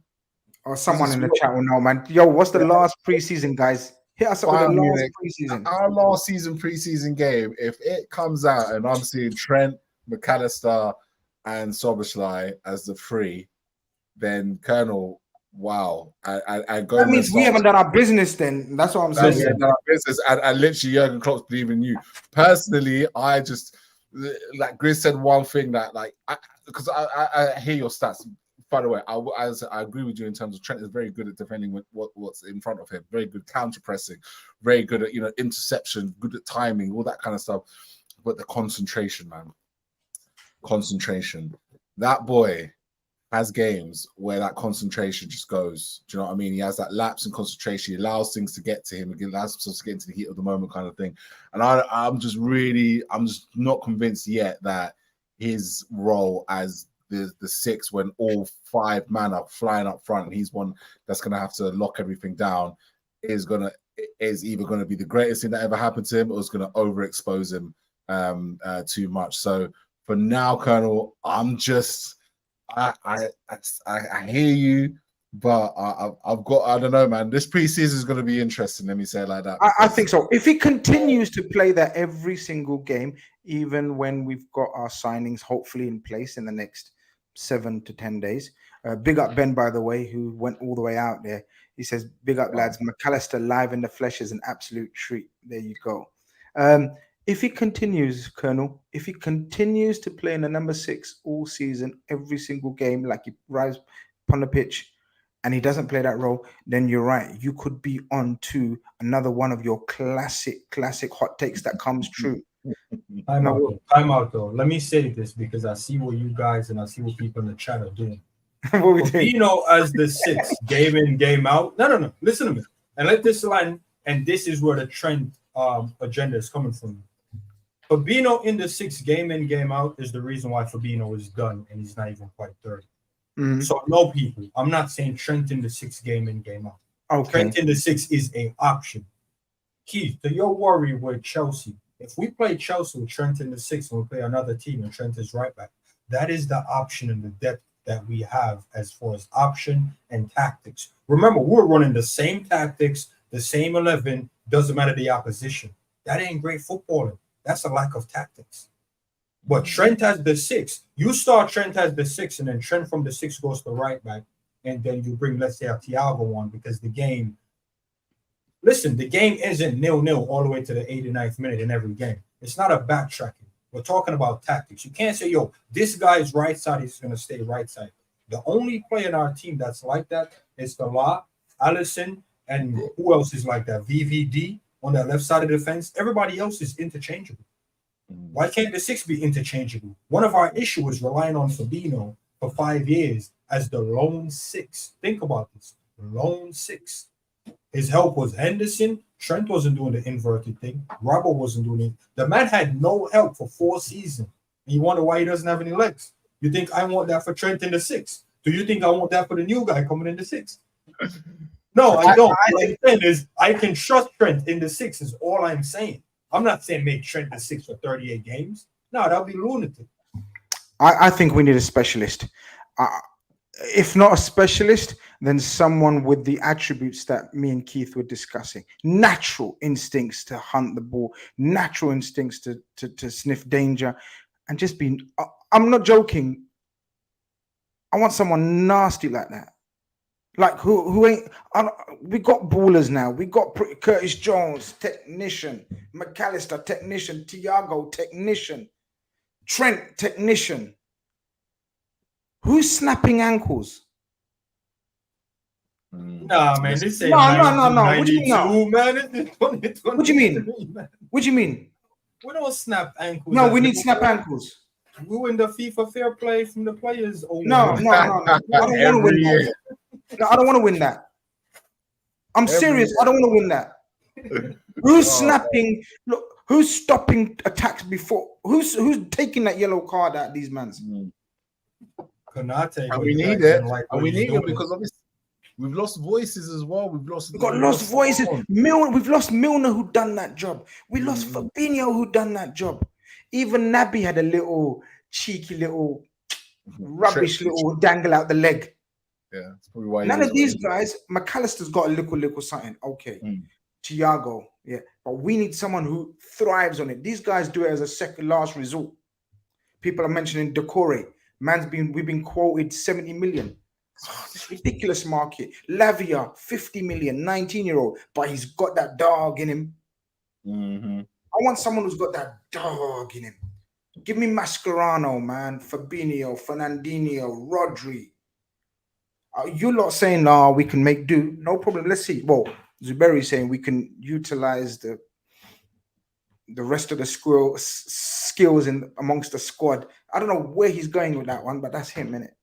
Or someone in the chat will know, man. Yo, what's the last preseason, guys? Hit us up with the last preseason. Our last preseason game, if it comes out and I'm seeing Trent, McAllister, and Szoboszlai as the 3, then Colonel, wow. And that means we haven't done our business then. That's what I'm saying. We haven't done our business. And literally, Jurgen Klopp's believing you. Personally, I just, like Grizz said one thing that, like, because I hear your stats. By the way, I agree with you in terms of Trent is very good at defending what's in front of him. Very good counter pressing. Very good at, interception. Good at timing. All that kind of stuff. But the concentration, man. Concentration. That boy has games where that concentration just goes. Do you know what I mean? He has that lapse in concentration. He allows things to get to him. He allows himself to get into the heat of the moment kind of thing. And I'm just not convinced yet that his role as the six, when all 5 men are flying up front and he's one that's going to have to lock everything down, is either going to be the greatest thing that ever happened to him, or is going to overexpose him too much. So for now, Colonel, I'm just... I hear you, but I've got, I don't know, man. This preseason is going to be interesting. Let me say it like that. I think so. If he continues to play that every single game, even when we've got our signings hopefully in place in the next 7 to 10 days. Big up Ben, by the way, who went all the way out there. He says, "Big up, lads. McAllister live in the flesh is an absolute treat." There you go. If he continues, Colonel, if he continues to play in the number 6 all season, every single game, like he rides upon the pitch, and he doesn't play that role, then you're right. You could be on to another one of your classic hot takes that comes true. Time out, though. Let me say this, because I see what you guys and I see what people in the chat are doing. Fabinho as the 6, game in, game out. No. Listen to me. And let this line, and this is where the trend agenda is coming from. Fabinho in the 6, game in, game out, is the reason why Fabinho is done and he's not even quite 30. So no, people, I'm not saying Trent in the 6, game in, game out. Okay. Trent in the 6 is an option. Keith, to your worry with Chelsea, if we play Chelsea with Trent in the 6 and we play another team and Trent is right back, that is the option and the depth that we have as far as option and tactics. Remember, we're running the same tactics, the same 11, doesn't matter the opposition. That ain't great footballing. That's a lack of tactics. But Trent has the 6. You start Trent as the 6, and then Trent from the 6 goes to right back, and then you bring, let's say, a Thiago on, because the game, listen, the game isn't 0-0 all the way to the 89th minute in every game. It's not a backtracking. We're talking about tactics. You can't say, yo, this guy's right side is going to stay right side. The only player in our team that's like that is Kall, Allison, and who else is like that? VVD on the left side of the fence. Everybody else is interchangeable. Why can't the 6 be interchangeable? One of our issues is relying on Fabinho for 5 years as the lone 6. Think about this. Lone 6. His help was Henderson. Trent wasn't doing the inverted thing. Robert wasn't doing it. The man had no help for 4 seasons. And you wonder why he doesn't have any legs. You think I want that for Trent in the 6? Do you think I want that for the new guy coming in the 6? No, I don't. What I'm saying is I can trust Trent in the 6 is all I'm saying. I'm not saying make Trent the 6 for 38 games. No, that'll be lunatic. I think we need a specialist. If not a specialist, then someone with the attributes that me and Keith were discussing. Natural instincts to hunt the ball, natural instincts to sniff danger, and just be... I'm not joking. I want someone nasty like that. Like who ain't... we got ballers now. We got Curtis Jones, technician. McAllister, technician. Thiago, technician. Trent, technician. Who's snapping ankles? Nah, man, this ain't no. What do you mean? Man. What do you mean? What do you mean? We don't snap ankles. No, we need snap ankles. We win the FIFA fair play from the players. No. I don't want to win that. No, I don't want to win that. I'm serious. I don't want to win that. Who's snapping? Look, who's stopping attacks before? Who's taking that yellow card out of these mans? Konate, and we need it. And we need it because obviously we've lost voices as well. We've got lost voices. We've lost Milner, who done that job. We lost Fabinho, who done that job. Even Naby had a little cheeky little rubbish little dangle out the leg. Yeah, that's probably why. None of these guys. McAllister's got a little something. Okay, Thiago, yeah, but we need someone who thrives on it. These guys do it as a second last resort. People are mentioning Decore. We've been quoted 70 million. It's ridiculous market. Lavia, 50 million, 19-year-old, but he's got that dog in him. I want someone who's got that dog in him. Give me Mascherano, man. Fabinho, Fernandinho, Rodri. You lot saying, no, we can make do. No problem. Let's see. Well, Zuberi saying we can utilize the rest of the skills in amongst the squad. I don't know where he's going with that one, but that's him, innit?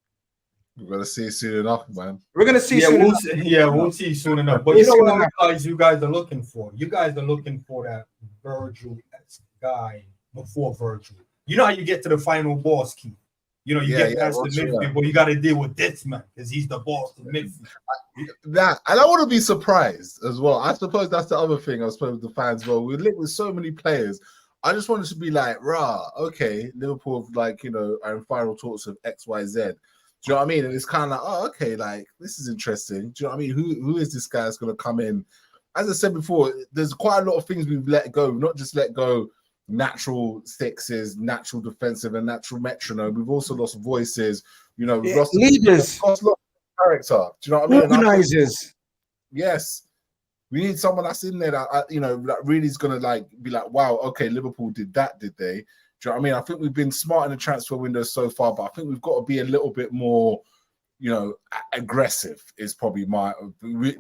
We're gonna see soon enough, man. We're gonna see soon enough. We'll see soon enough. But you know what you guys are looking for? You guys are looking for that Virgil-esque guy before Virgil. You know how you get to the final boss, Keith? You know, you get past the midfield, but you got to deal with this man because he's the boss of the midfield. That, and I want to be surprised as well. I suppose that's the other thing. I suppose with the fans, well, we live with so many players. I just wanted to be like, rah, okay, Liverpool, like, you know, are in final talks of X, Y, Z. Do you know what I mean? And it's kind of like, oh, okay, like, this is interesting. Do you know what I mean? Who is this guy that's going to come in? As I said before, there's quite a lot of things we've let go. We've not just let go natural sixes, natural defensive, and natural metronome. We've also lost voices. You know, we've lost leaders, lost character. Do you know what I mean? Organizers. Yes, we need someone that's in there that you know that really is gonna like be like, wow, okay, Liverpool did that, did they? Do you know what I mean? I think we've been smart in the transfer window so far, but I think we've got to be a little bit more, you know, aggressive. Is probably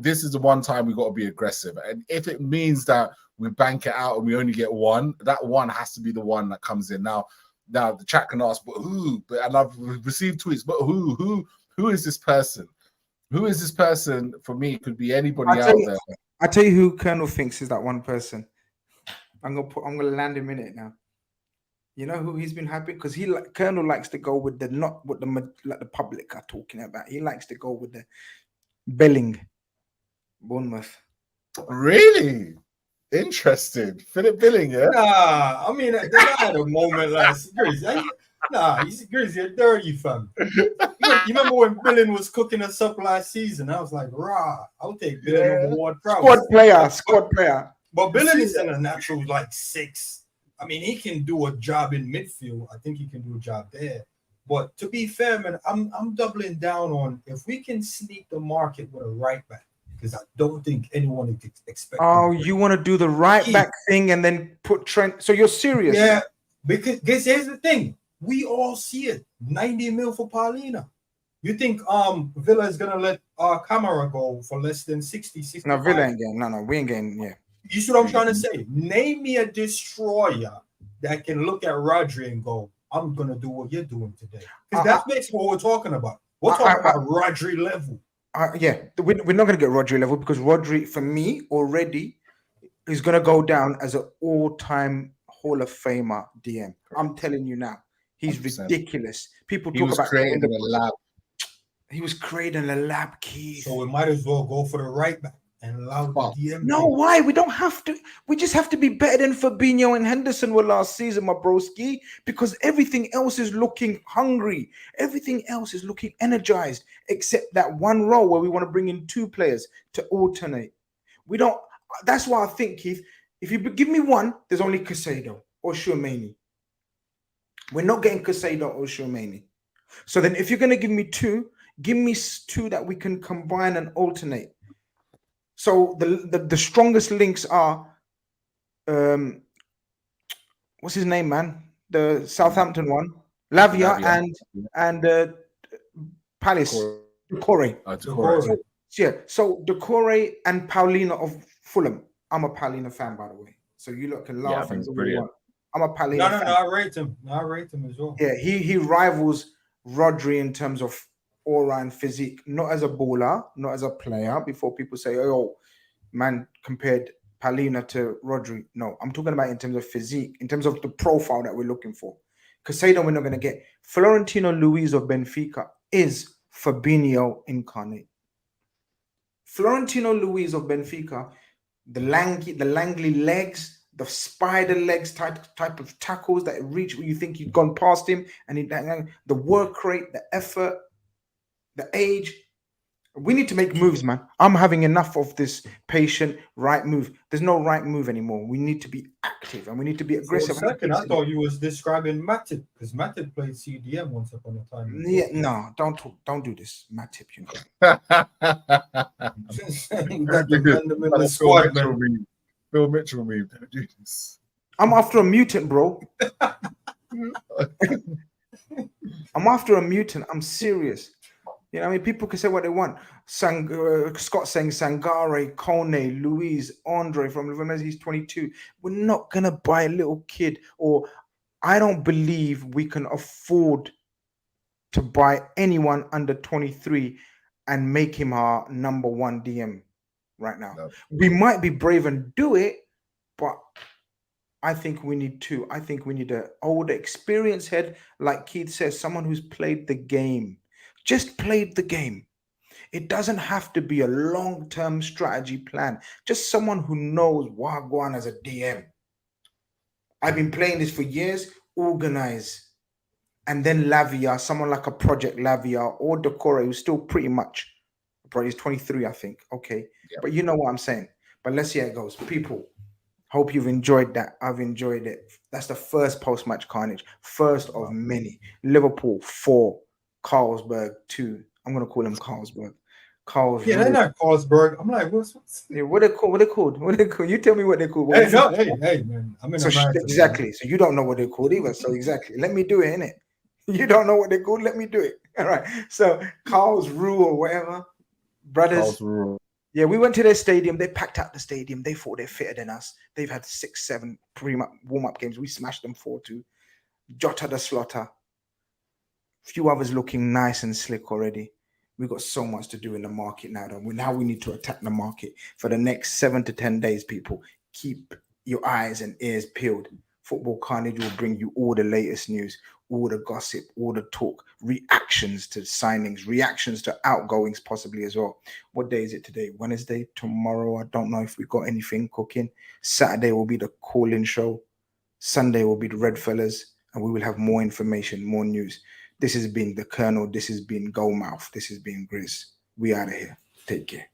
this is the one time we got to be aggressive, and if it means that we bank it out and we only get one, that one has to be the one that comes in. Now the chat can ask, but who? And I've received tweets, but who is this person? Who is this person? For me, it could be anybody out there. I tell you who Colonel thinks is that one person. I'm gonna land him in it now. You know who he's been happy because Colonel likes to go with not what the public are talking about. He likes to go with the Belling, Bournemouth. Really? Interesting. Philip Billing, yeah? Nah, I mean, I had a moment last Grizz. He's Grizz, you're dirty, fam. You remember when Billing was cooking us up last season? I was like, rah, I'll take Billing over Ward-Prowse. Squad player. But Billing is in a natural, like, 6. I mean, he can do a job in midfield. I think he can do a job there. But to be fair, man, I'm doubling down on if we can sneak the market with a right back. Because I don't think anyone expects. Oh, you want to do the right back thing and then put Trent? So you're serious? Yeah, because here's the thing: we all see it. 90 mil for Paulina. You think Villa is gonna let Camara go for less than 60? No, Villa ain't getting. No, we ain't getting. Yeah. You see what I'm trying to say? Name me a destroyer that can look at Rodri and go, "I'm gonna do what you're doing today." Because that's basically what we're talking about. We're talking about Rodri level. Yeah, we're not going to get Rodri level because Rodri, for me, already is going to go down as an all-time Hall of Famer DM. I'm telling you now, he's 100%. Ridiculous. People talk about creating in a lab. He was created in a lab, Keith. So we might as well go for the right back and allow the DM. No, why? We don't have to. We just have to be better than Fabinho and Henderson were last season, my broski, because everything else is looking hungry. Everything else is looking energized, except that one role where we want to bring in 2 players to alternate. We don't. That's why I think, Keith, if you give me one, there's only Caicedo or Tchouameni. We're not getting Caicedo or Tchouameni. So then if you're going to give me 2, give me 2 that we can combine and alternate. So the strongest links are, what's his name, man? The Southampton one, Lavia and Palace, Doucouré. Yeah, so Doucouré and Paulina of Fulham. I'm a Paulina fan, by the way. So you lot can laugh. Yeah, brilliant. I'm a Paulina fan. No, I rate him. I rate him as well. Yeah, he rivals Rodri in terms of aura and physique, not as a baller, not as a player, before people say, oh, man, compared Paulina to Rodri. No, I'm talking about in terms of physique, in terms of the profile that we're looking for. Caicedo we're not going to get. Florentino Luis of Benfica is Fabinho incarnate. Florentino Luis of Benfica, the langly legs, the spider legs type of tackles that reach where you think you've gone past him, and the work rate, the effort, the age. We need to make moves, man. I'm having enough of this patient right move. There's no right move anymore. We need to be active and we need to be aggressive. For a second, I thought you was describing Matip because Matip played CDM once upon a time. Yeah, no, don't do this, Matip. You know. You got the random in the squad, man. Phil Mitchell move. Don't do this. I'm after a mutant, bro. I'm after a mutant. I'm serious. You know, I mean, people can say what they want. Scott saying Sangare, Kone, Luis, Andre from Liverpool, he's 22. We're not going to buy a little kid, or I don't believe we can afford to buy anyone under 23 and make him our number 1 DM right now. No. We might be brave and do it, but I think we need two. I think we need an older, experienced head, like Keith says, someone who's played the game. Just played the game. It doesn't have to be a long-term strategy plan. Just someone who knows Wagwan as a DM. I've been playing this for years. Organize. And then Lavia, someone like a Project Lavia or Decore, who's still pretty much, he's 23, I think. Okay. Yep. But you know what I'm saying. But let's see how it goes. People, hope you've enjoyed that. I've enjoyed it. That's the first post-match carnage. First of many. Liverpool 4, Karlsruher 2. I'm going to call him Karlsruher. Yeah, they're not Karlsruher. I'm like, what's yeah, what they called? What they called? What they called? You tell me what they called. Hey, no, hey, man. I'm in America. Exactly. Man. So you don't know what they called either. So exactly. Let me do it, innit? You don't know what they called. Let me do it. All right. So Karlsruher or whatever. Brothers. Karlsruher. Yeah, we went to their stadium. They packed out the stadium. They thought they're fitter than us. They've had 6, 7 warm-up games. We smashed them 4-2. Jota the slaughter. Few others looking nice and slick already. We've got so much to do in the market now. Now we need to attack the market for the next 7 to 10 days, people. Keep your eyes and ears peeled. Football Khanage will bring you all the latest news, all the gossip, all the talk, reactions to signings, reactions to outgoings possibly as well. What day is it today? Wednesday? Tomorrow? I don't know if we got anything cooking. Saturday will be the call-in show. Sunday will be the RedFellas, and we will have more information, more news. This has been the Colonel. This has been Goldmouth. This has been Grizz. We out of here. Take care.